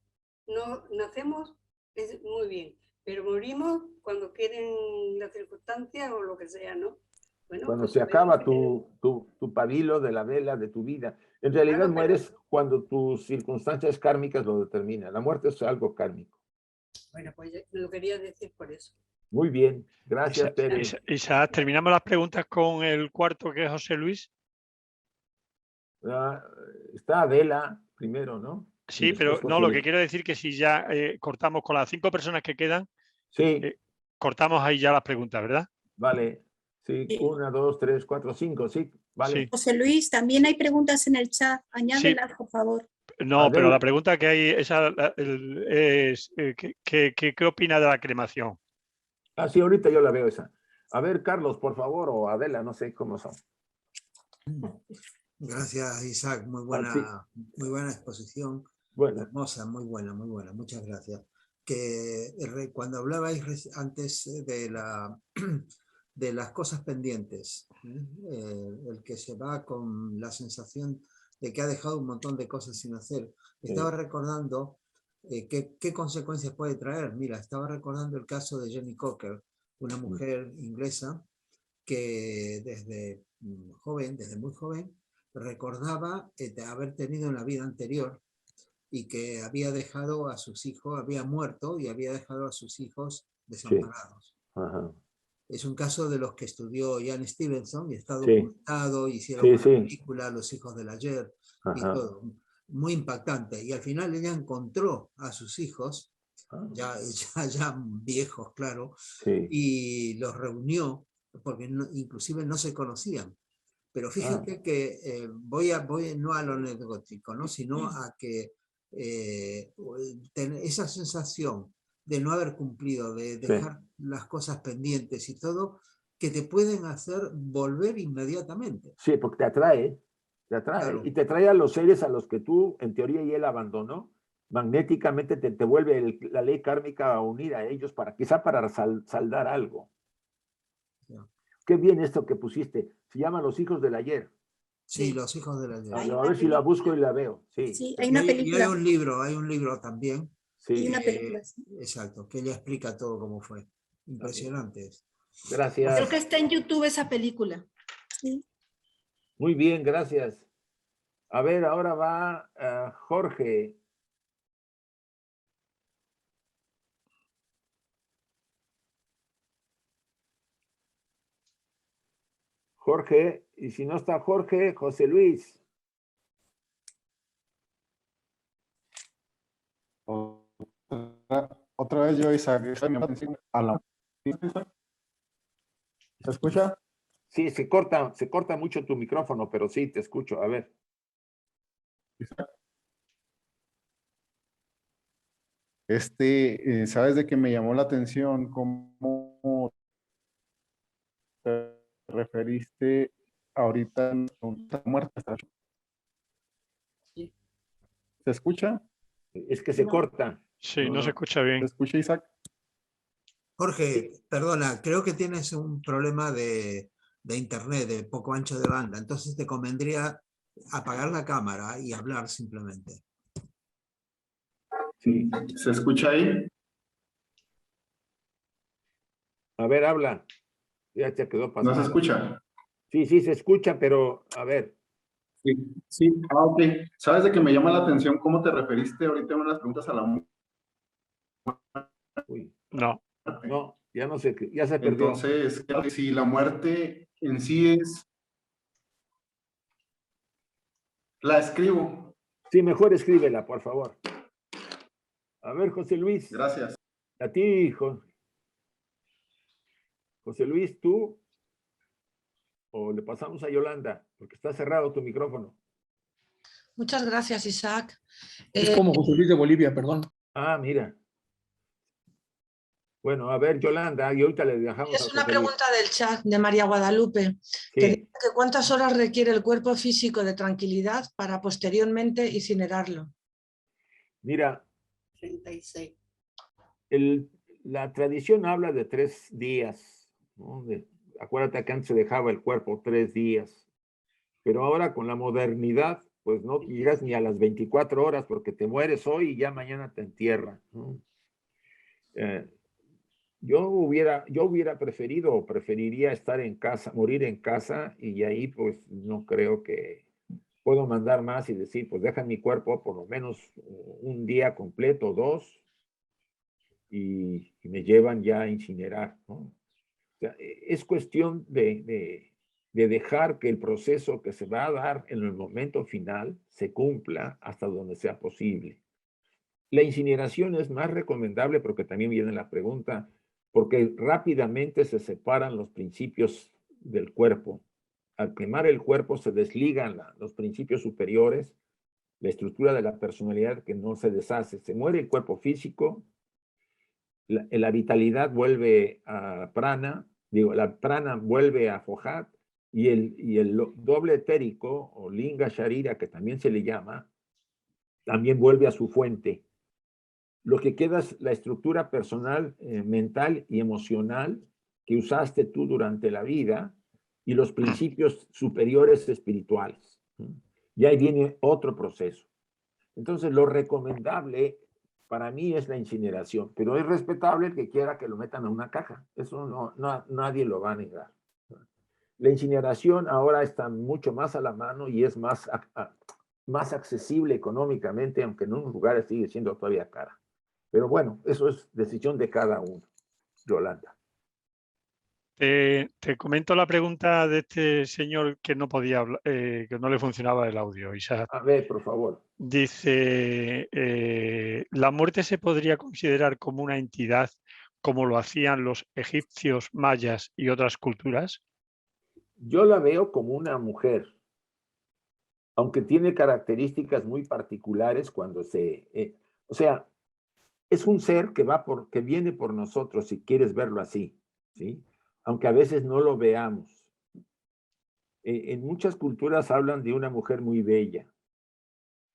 H: No nacemos, es muy bien, pero morimos cuando quieren las circunstancias o lo que sea, ¿no? Bueno,
B: cuando
H: pues
B: se acaba tu pabilo de la vela de tu vida. En realidad claro, mueres cuando tus circunstancias kármicas lo determinan. La muerte es algo kármico.
H: Bueno, pues lo quería decir por eso.
B: Muy bien, gracias, Tere.
D: Isaac, terminamos las preguntas con el cuarto, que es José Luis.
B: Está Adela primero, ¿no?
D: Sí, pero no, lo que quiero decir que si ya cortamos con las 5 personas que quedan,
B: sí.
D: Cortamos ahí ya las preguntas, ¿verdad?
B: Vale. Sí, 1, 2, 3, 4, 5, sí, vale.
A: Sí. José Luis, también hay preguntas en el chat, añádelas, sí. Por favor.
D: No, Adela. Pero la pregunta que hay es ¿qué opina de la cremación?
B: Ah, sí, ahorita yo la veo esa. A ver, Carlos, por favor, o Adela, no sé cómo son.
I: Gracias, Isaac, muy buena exposición.
B: Bueno.
I: Hermosa, muy buena, muchas gracias. Que cuando hablabais antes de las cosas pendientes, el que se va con la sensación de que ha dejado un montón de cosas sin hacer, estaba recordando qué consecuencias puede traer. Mira, estaba recordando el caso de Jenny Cocker, una mujer inglesa que desde muy joven, recordaba haber tenido en la vida anterior y que había dejado a sus hijos, había muerto y había dejado a sus hijos desamparados. Sí. Ajá. Es un caso de los que estudió Jan Stevenson y está documentado, hicieron una película, Los hijos del ayer, y todo, muy impactante. Y al final ella encontró a sus hijos, ya viejos, claro, y los reunió, porque inclusive no se conocían. Pero fíjate que voy no a lo anecdótico, ¿no? Sino a que esa sensación de no haber cumplido, de dejar las cosas pendientes y todo, que te pueden hacer volver inmediatamente.
B: Sí, porque te atrae. Claro. Y te atrae a los seres a los que tú, en teoría, y él abandonó. Magnéticamente te vuelve la ley kármica a unir a ellos, quizá para saldar algo. Qué bien esto que pusiste. Se llama Los hijos del ayer.
I: Sí, Los hijos del ayer.
B: A ver si la busco y la veo. Sí,
A: hay una película.
I: Y hay un libro también.
B: Sí.
A: Y una película.
I: Exacto, que ella explica todo cómo fue. Impresionante.
B: Gracias.
J: Creo que está en YouTube esa película.
A: Sí.
B: Muy bien, gracias. A ver, ahora va Jorge. Jorge, y si no está Jorge, José Luis.
C: Otra vez yo, Isaac, a la... ¿Se escucha?
B: Sí, se corta mucho tu micrófono, pero sí, te escucho. A ver.
C: ¿Sabes de qué me llamó la atención? ¿Cómo te referiste ahorita a la muerte? ¿Se escucha?
B: Es que se corta.
D: Sí, no se escucha
C: ¿Se
D: bien.
C: escucha, Isaac?
I: Jorge, perdona, creo que tienes un problema de internet, de poco ancho de banda, entonces te convendría apagar la cámara y hablar simplemente.
C: Sí. ¿Se escucha ahí?
B: A ver, habla. Ya te quedó
C: ¿No
B: pasmado.
C: se escucha?
B: Sí, sí, se escucha, pero a ver.
C: Sí, sí. Ok. ¿Sabes de qué me llama la atención cómo te referiste ahorita en unas preguntas a la muerte?
B: Uy,
D: No.
B: no, ya no sé, ya se perdió.
C: Entonces, si la muerte en sí es... La escribo.
B: Sí, mejor escríbela, por favor. A ver, José Luis.
C: Gracias.
B: A ti, hijo. José Luis, tú. O le pasamos a Yolanda, porque está cerrado tu micrófono.
J: Muchas gracias, Isaac.
K: Es como José Luis de Bolivia, perdón.
B: Ah, mira. Bueno, a ver, Yolanda, y ahorita le dejamos
J: Es
B: a
J: una
B: José Luis.
J: pregunta del chat de María Guadalupe, que
B: Sí.
J: dice que ¿cuántas horas requiere el cuerpo físico de tranquilidad para posteriormente incinerarlo?
B: Mira,
H: 36.
B: la tradición habla de 3 días, ¿no? Acuérdate que antes se dejaba el cuerpo 3 días, pero ahora con la modernidad, pues no llegas ni a las 24 horas porque te mueres hoy y ya mañana te entierran, ¿no? Yo hubiera preferido o preferiría estar en casa, morir en casa, y ahí pues no creo que puedo mandar más y decir, pues dejan mi cuerpo por lo menos un día completo, 2, y me llevan ya a incinerar, ¿no? O sea, es cuestión de dejar que el proceso que se va a dar en el momento final se cumpla hasta donde sea posible. La incineración es más recomendable porque también viene la pregunta, porque rápidamente se separan los principios del cuerpo. Al quemar el cuerpo se desligan los principios superiores, la estructura de la personalidad que no se deshace. Se muere el cuerpo físico, la vitalidad vuelve a prana, la prana vuelve a Fohat, y el doble etérico, o linga sharira, que también se le llama, también vuelve a su fuente. Lo que queda es la estructura personal, mental y emocional que usaste tú durante la vida, y los principios superiores espirituales. Y ahí viene otro proceso. Entonces, lo recomendable para mí es la incineración, pero es respetable el que quiera que lo metan a una caja. Eso nadie lo va a negar. La incineración ahora está mucho más a la mano y es más accesible económicamente, aunque en unos lugares sigue siendo todavía cara. Pero bueno, eso es decisión de cada uno. Yolanda.
D: Te comento la pregunta de este señor que no podía hablar, que no le funcionaba el audio, Isaac.
B: A ver, por favor.
D: Dice, ¿la muerte se podría considerar como una entidad como lo hacían los egipcios, mayas y otras culturas?
B: Yo la veo como una mujer, aunque tiene características muy particulares cuando o sea, es un ser que viene por nosotros, si quieres verlo así, ¿sí? Aunque a veces no lo veamos. En muchas culturas hablan de una mujer muy bella.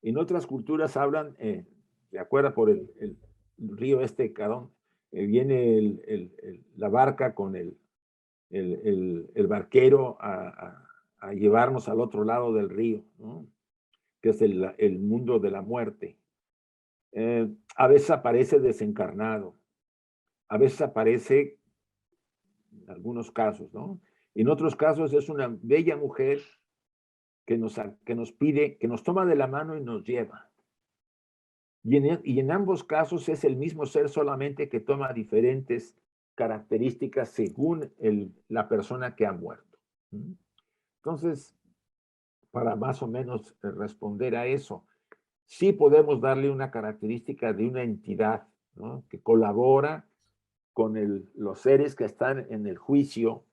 B: En otras culturas hablan, ¿se acuerda por el río Carón? Viene la barca con el barquero a llevarnos al otro lado del río, ¿no? Que es el mundo de la muerte. A veces aparece desencarnado, a veces aparece, en algunos casos, ¿no? En otros casos es una bella mujer que nos pide, que nos toma de la mano y nos lleva. Y en ambos casos es el mismo ser, solamente que toma diferentes características según la persona que ha muerto. Entonces, para más o menos responder a eso, sí podemos darle una característica de una entidad, ¿no? Que colabora con los seres que están en el juicio,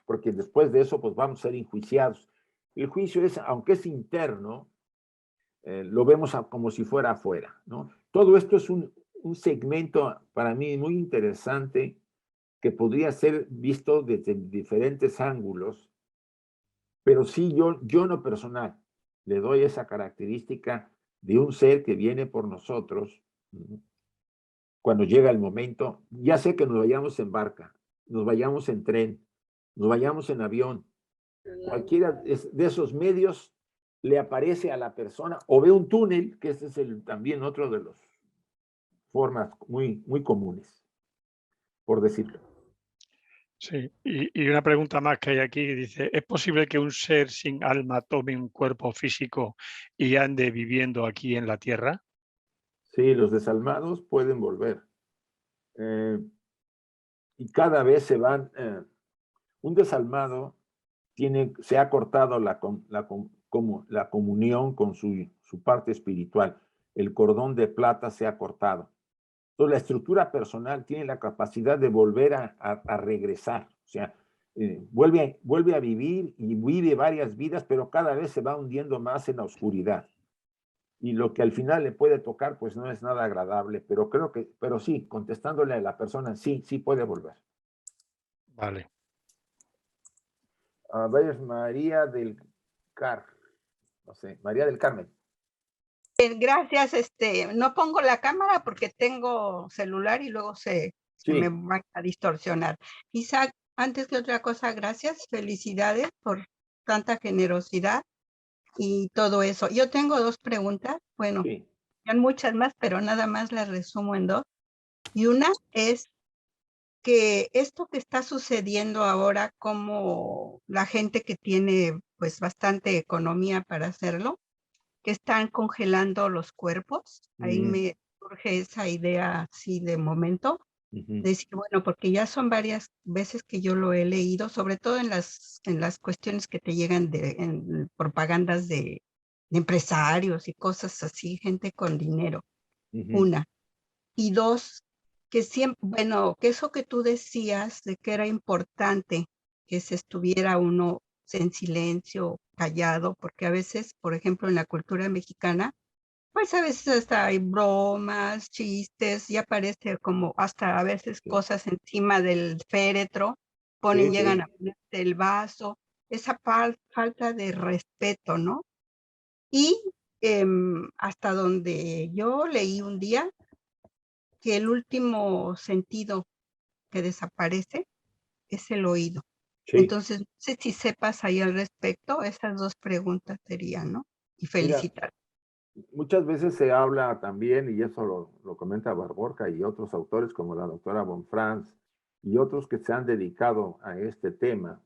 B: porque después de eso pues vamos a ser enjuiciados. El juicio es, aunque es interno, lo vemos como si fuera afuera, ¿no? Todo esto es un segmento para mí muy interesante que podría ser visto desde diferentes ángulos, pero sí yo en lo personal le doy esa característica de un ser que viene por nosotros cuando llega el momento, ya sé que nos vayamos en barca, nos vayamos en tren, nos vayamos en avión, cualquiera de esos medios le aparece a la persona o ve un túnel, que ese es también otro de las formas muy, muy comunes, por decirlo.
D: Sí, y una pregunta más que hay aquí que dice, ¿es posible que un ser sin alma tome un cuerpo físico y ande viviendo aquí en la Tierra?
B: Sí, los desalmados pueden volver. Y cada vez se van, un desalmado se ha cortado la comunión con su parte espiritual. El cordón de plata se ha cortado. Entonces, la estructura personal tiene la capacidad de volver a regresar. O sea, vuelve a vivir y vive varias vidas, pero cada vez se va hundiendo más en la oscuridad. Y lo que al final le puede tocar, pues no es nada agradable, pero sí, contestándole a la persona, sí puede volver.
D: Vale.
B: A ver, María del María del Carmen.
L: Gracias, no pongo la cámara porque tengo celular y luego se me va a distorsionar. Isaac, antes que otra cosa, gracias, felicidades por tanta generosidad y todo eso. Yo tengo 2 preguntas, bueno, hay muchas más, pero nada más las resumo en 2. Y una es que esto que está sucediendo ahora, como la gente que tiene pues bastante economía para hacerlo, que están congelando los cuerpos. Ahí me surge esa idea así de momento, decir, bueno, porque ya son varias veces que yo lo he leído, sobre todo en las cuestiones que te llegan en propagandas de empresarios y cosas así, gente con dinero, una. Y 2, que siempre, bueno, que eso que tú decías de que era importante que se estuviera uno en silencio, callado, porque a veces, por ejemplo, en la cultura mexicana, pues a veces hasta hay bromas, chistes, y aparece como hasta a veces cosas encima del féretro, llegan a poner el vaso, esa falta de respeto, ¿no? Y hasta donde yo leí un día que el último sentido que desaparece es el oído. Entonces, no sé si sepas ahí al respecto, esas 2 preguntas serían, ¿no? Y felicitar.
B: Muchas veces se habla también, y eso lo comenta Barborca y otros autores como la doctora Bonfrance y otros que se han dedicado a este tema.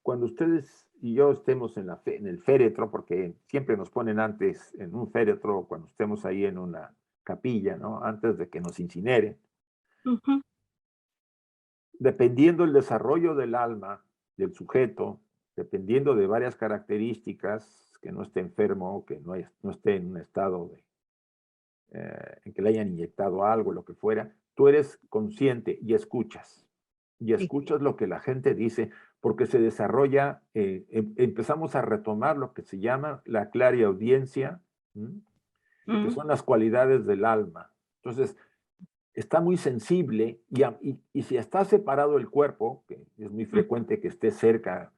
B: Cuando ustedes y yo estemos en el féretro, porque siempre nos ponen antes en un féretro cuando estemos ahí en una capilla, ¿no? Antes de que nos incineren. Dependiendo del desarrollo del alma, del sujeto, dependiendo de varias características, que no esté enfermo, que no esté en un estado en que le hayan inyectado algo, lo que fuera, tú eres consciente y escuchas lo que la gente dice, porque se desarrolla, empezamos a retomar lo que se llama la clariaudiencia, que son las cualidades del alma. Entonces, está muy sensible y si está separado el cuerpo, que es muy frecuente que esté cerca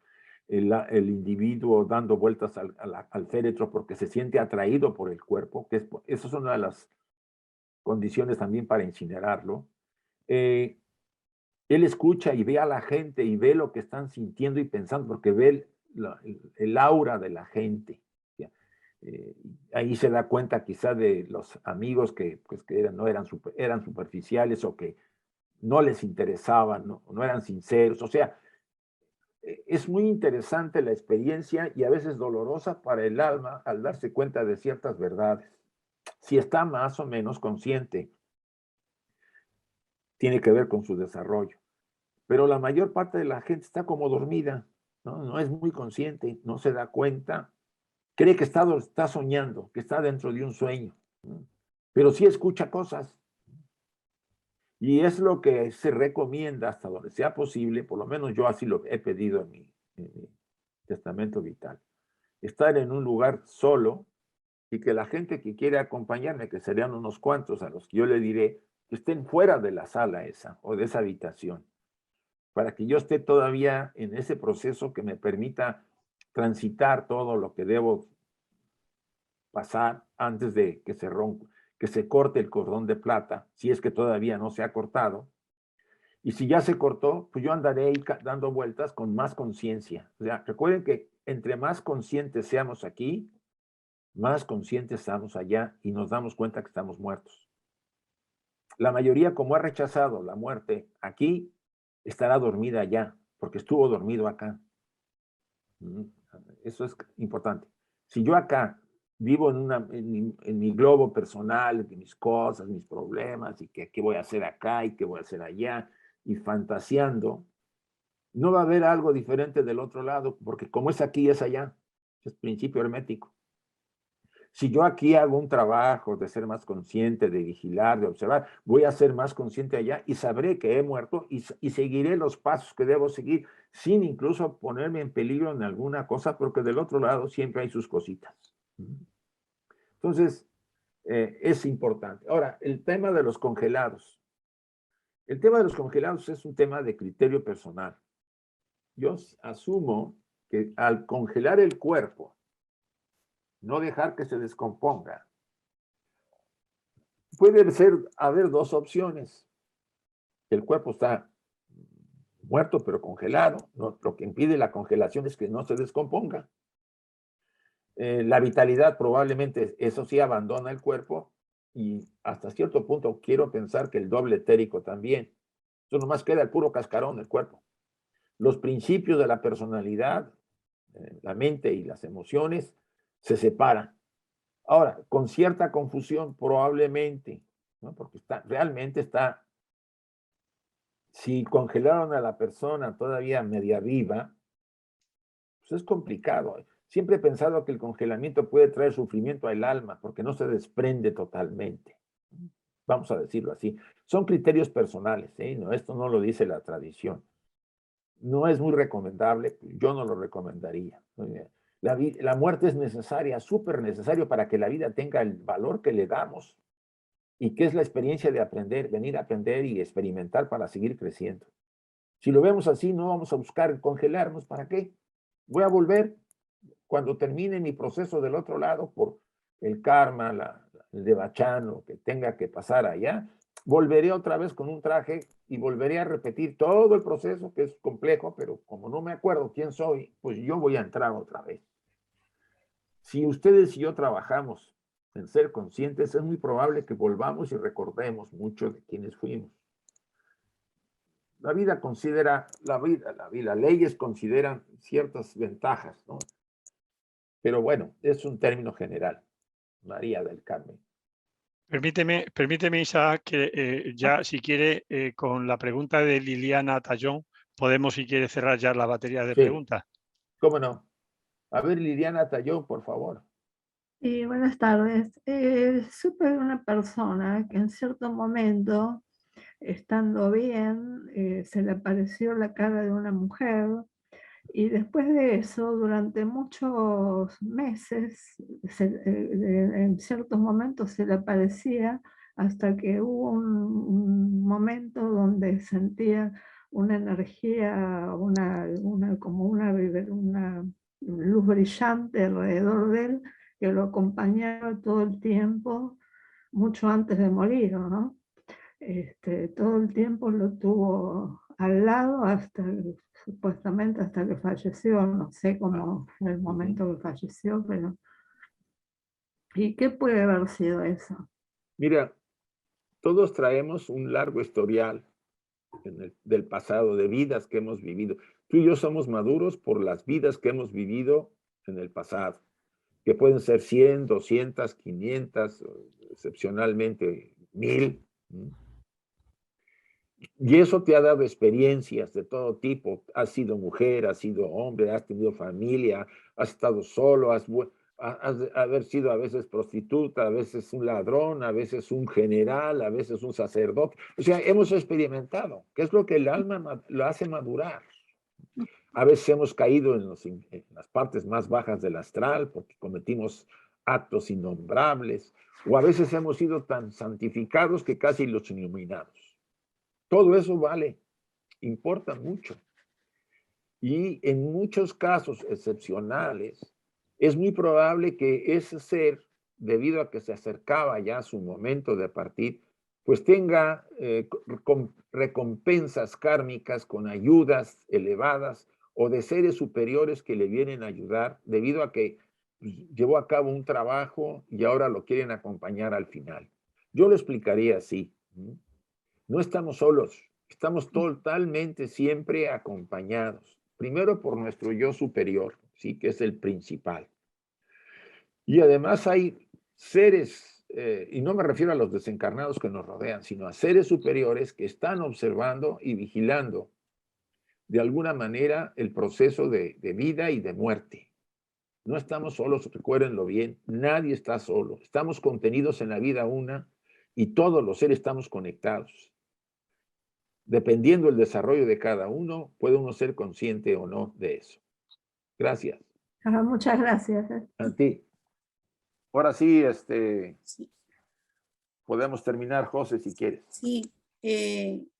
B: el individuo dando vueltas al féretro porque se siente atraído por el cuerpo, esa es una de las condiciones también para incinerarlo. Él escucha y ve a la gente y ve lo que están sintiendo y pensando, porque ve el aura de la gente. Ahí se da cuenta quizá de los amigos que eran superficiales o que no les interesaban, no eran sinceros. O sea, es muy interesante la experiencia y a veces dolorosa para el alma al darse cuenta de ciertas verdades. Si está más o menos consciente, tiene que ver con su desarrollo. Pero la mayor parte de la gente está como dormida, no es muy consciente, no se da cuenta, cree que está soñando, que está dentro de un sueño, ¿no? Pero sí escucha cosas. Y es lo que se recomienda hasta donde sea posible, por lo menos yo así lo he pedido en mi testamento vital. estar en un lugar solo y que la gente que quiere acompañarme, que serían unos cuantos a los que yo le diré, que estén fuera de la sala esa o de esa habitación, para que yo esté todavía en ese proceso que me permita transitar todo lo que debo pasar antes de que que se corte el cordón de plata, si es que todavía no se ha cortado. Y si ya se cortó, pues yo andaré ahí dando vueltas con más conciencia. O sea, recuerden que entre más conscientes seamos aquí, más conscientes estamos allá y nos damos cuenta que estamos muertos. La mayoría, como ha rechazado la muerte aquí, estará dormida allá, porque estuvo dormido acá. Eso es importante. Si yo acá vivo en mi globo personal, de mis cosas, mis problemas, y que qué voy a hacer acá y qué voy a hacer allá, y fantaseando, no va a haber algo diferente del otro lado, porque como es aquí, es allá. Es principio hermético. Si yo aquí hago un trabajo de ser más consciente, de vigilar, de observar, voy a ser más consciente allá y sabré que he muerto y seguiré los pasos que debo seguir sin incluso ponerme en peligro en alguna cosa, porque del otro lado siempre hay sus cositas. Entonces, es importante. Ahora, el tema de los congelados. El tema de los congelados es un tema de criterio personal. Yo asumo que al congelar el cuerpo, no dejar que se descomponga, puede haber dos opciones. El cuerpo está muerto pero congelado. ¿No? Lo que impide la congelación es que no se descomponga. La vitalidad probablemente, eso sí, abandona el cuerpo y hasta cierto punto quiero pensar que el doble etérico también. Eso nomás queda el puro cascarón del cuerpo. Los principios de la personalidad, la mente y las emociones se separan. Ahora, con cierta confusión probablemente, ¿no? Porque realmente está, si congelaron a la persona todavía media viva, pues es complicado. Siempre he pensado que el congelamiento puede traer sufrimiento al alma porque no se desprende totalmente. Vamos a decirlo así. Son criterios personales, ¿eh? No, esto no lo dice la tradición. No es muy recomendable, yo no lo recomendaría. La muerte es necesaria, súper necesario para que la vida tenga el valor que le damos y que es la experiencia de aprender, venir a aprender y experimentar para seguir creciendo. Si lo vemos así, no vamos a buscar congelarnos. ¿Para qué? Voy a volver cuando termine mi proceso del otro lado por el karma, el devachan, lo que tenga que pasar allá. Volveré otra vez con un traje y volveré a repetir todo el proceso, que es complejo, pero como no me acuerdo quién soy, pues yo voy a entrar otra vez. Si ustedes y yo trabajamos en ser conscientes, es muy probable que volvamos y recordemos mucho de quienes fuimos. La vida considera, las leyes consideran ciertas ventajas, ¿no? Pero bueno, es un término general. María del Carmen.
D: Permíteme, Isaac, que ya si quiere, con la pregunta de Liliana Tallón, podemos, si quiere, cerrar ya la batería de preguntas.
B: ¿Cómo no? A ver, Liliana Tallón, por favor.
M: Sí, buenas tardes. Supe de una persona que en cierto momento, estando bien, se le apareció la cara de una mujer y después de eso, durante muchos meses, en ciertos momentos se le aparecía hasta que hubo un momento donde sentía una energía, como una luz brillante alrededor de él que lo acompañaba todo el tiempo, mucho antes de morir, ¿no? Todo el tiempo lo tuvo al lado supuestamente hasta que falleció, no sé cómo fue el momento que falleció, pero... ¿Y qué puede haber sido eso?
B: Mira, todos traemos un largo historial del pasado, de vidas que hemos vivido. Tú y yo somos maduros por las vidas que hemos vivido en el pasado, que pueden ser 100, 200, 500, excepcionalmente 1000. Y eso te ha dado experiencias de todo tipo. Has sido mujer, has sido hombre, has tenido familia, has estado solo, has haber sido a veces prostituta, a veces un ladrón, a veces un general, a veces un sacerdote. O sea, hemos experimentado, que es lo que el alma lo hace madurar. A veces hemos caído en las partes más bajas del astral porque cometimos actos innombrables, o a veces hemos sido tan santificados que casi los iluminados. Todo eso vale, importa mucho. Y en muchos casos excepcionales, es muy probable que ese ser, debido a que se acercaba ya su momento de partir, pues tenga recompensas kármicas con ayudas elevadas o de seres superiores que le vienen a ayudar debido a que pues, llevó a cabo un trabajo y ahora lo quieren acompañar al final. Yo lo explicaría así. No estamos solos, estamos totalmente siempre acompañados. Primero por nuestro yo superior, ¿sí? Que es el principal. Y además hay seres, y no me refiero a los desencarnados que nos rodean, sino a seres superiores que están observando y vigilando de alguna manera el proceso de vida y de muerte. No estamos solos, recuérdenlo bien, nadie está solo. Estamos contenidos en la vida una y todos los seres estamos conectados. Dependiendo del desarrollo de cada uno, puede uno ser consciente o no de eso. Gracias.
M: Muchas gracias.
B: A ti. Ahora sí, podemos terminar, José, si quieres.
A: Sí,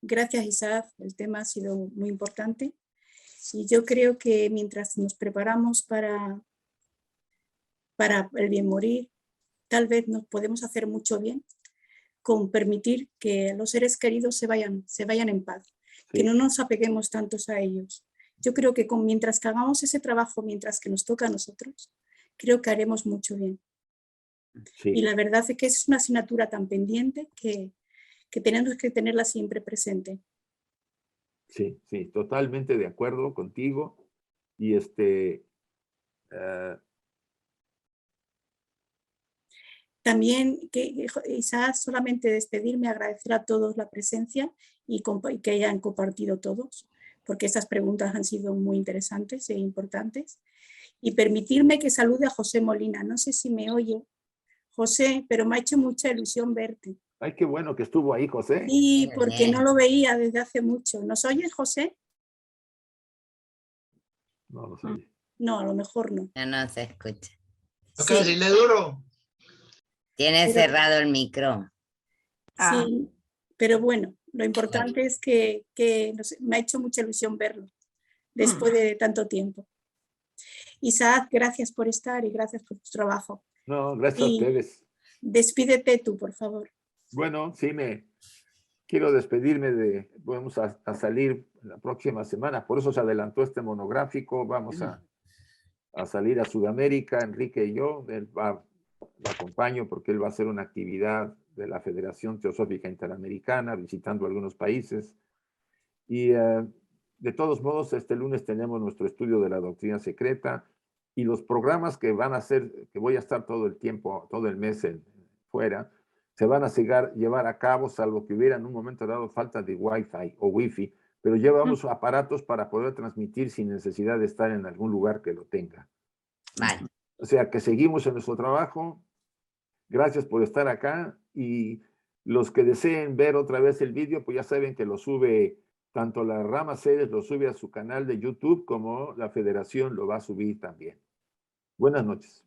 A: gracias, Isaac. El tema ha sido muy importante. Y yo creo que mientras nos preparamos para el bien morir, tal vez nos podemos hacer mucho bien con permitir que los seres queridos se vayan en paz, sí. Que no nos apeguemos tantos a ellos. Yo creo que mientras que hagamos ese trabajo, mientras que nos toca a nosotros, creo que haremos mucho bien. Sí. Y la verdad es que es una asignatura tan pendiente que tenemos que tenerla siempre presente.
B: Sí, sí, totalmente de acuerdo contigo. Y
A: también, Isaac, solamente despedirme, agradecer a todos la presencia y que hayan compartido todos, porque estas preguntas han sido muy interesantes e importantes. Y permitirme que salude a José Molina. No sé si me oye, José, pero me ha hecho mucha ilusión verte.
B: Ay, qué bueno que estuvo ahí, José.
A: Sí, porque no lo veía desde hace mucho. ¿Nos oyes, José?
B: No, no se oye.
A: No, a lo mejor no.
N: No se escucha.
O: ¿No que decirle duro?
N: Tiene cerrado el micro.
A: Sí, pero bueno, lo importante es que me ha hecho mucha ilusión verlo después de tanto tiempo. Isaac, gracias por estar y gracias por tu trabajo.
B: No, gracias a ustedes.
A: Despídete tú, por favor.
B: Bueno, sí, quiero despedirme vamos a salir la próxima semana, por eso se adelantó este monográfico, vamos a salir a Sudamérica, Enrique y yo, lo acompaño porque él va a hacer una actividad de la Federación Teosófica Interamericana, visitando algunos países. Y de todos modos, este lunes tenemos nuestro estudio de la doctrina secreta y los programas que van a hacer, que voy a estar todo el tiempo, todo el mes fuera, se van a llevar a cabo, salvo que hubiera en un momento dado falta de Wi-Fi o Wi-Fi, pero llevamos aparatos para poder transmitir sin necesidad de estar en algún lugar que lo tenga.
N: Vale.
B: O sea, que seguimos en nuestro trabajo. Gracias por estar acá y los que deseen ver otra vez el vídeo, pues ya saben que lo sube, tanto la Rama Sedes lo sube a su canal de YouTube como la Federación lo va a subir también. Buenas noches.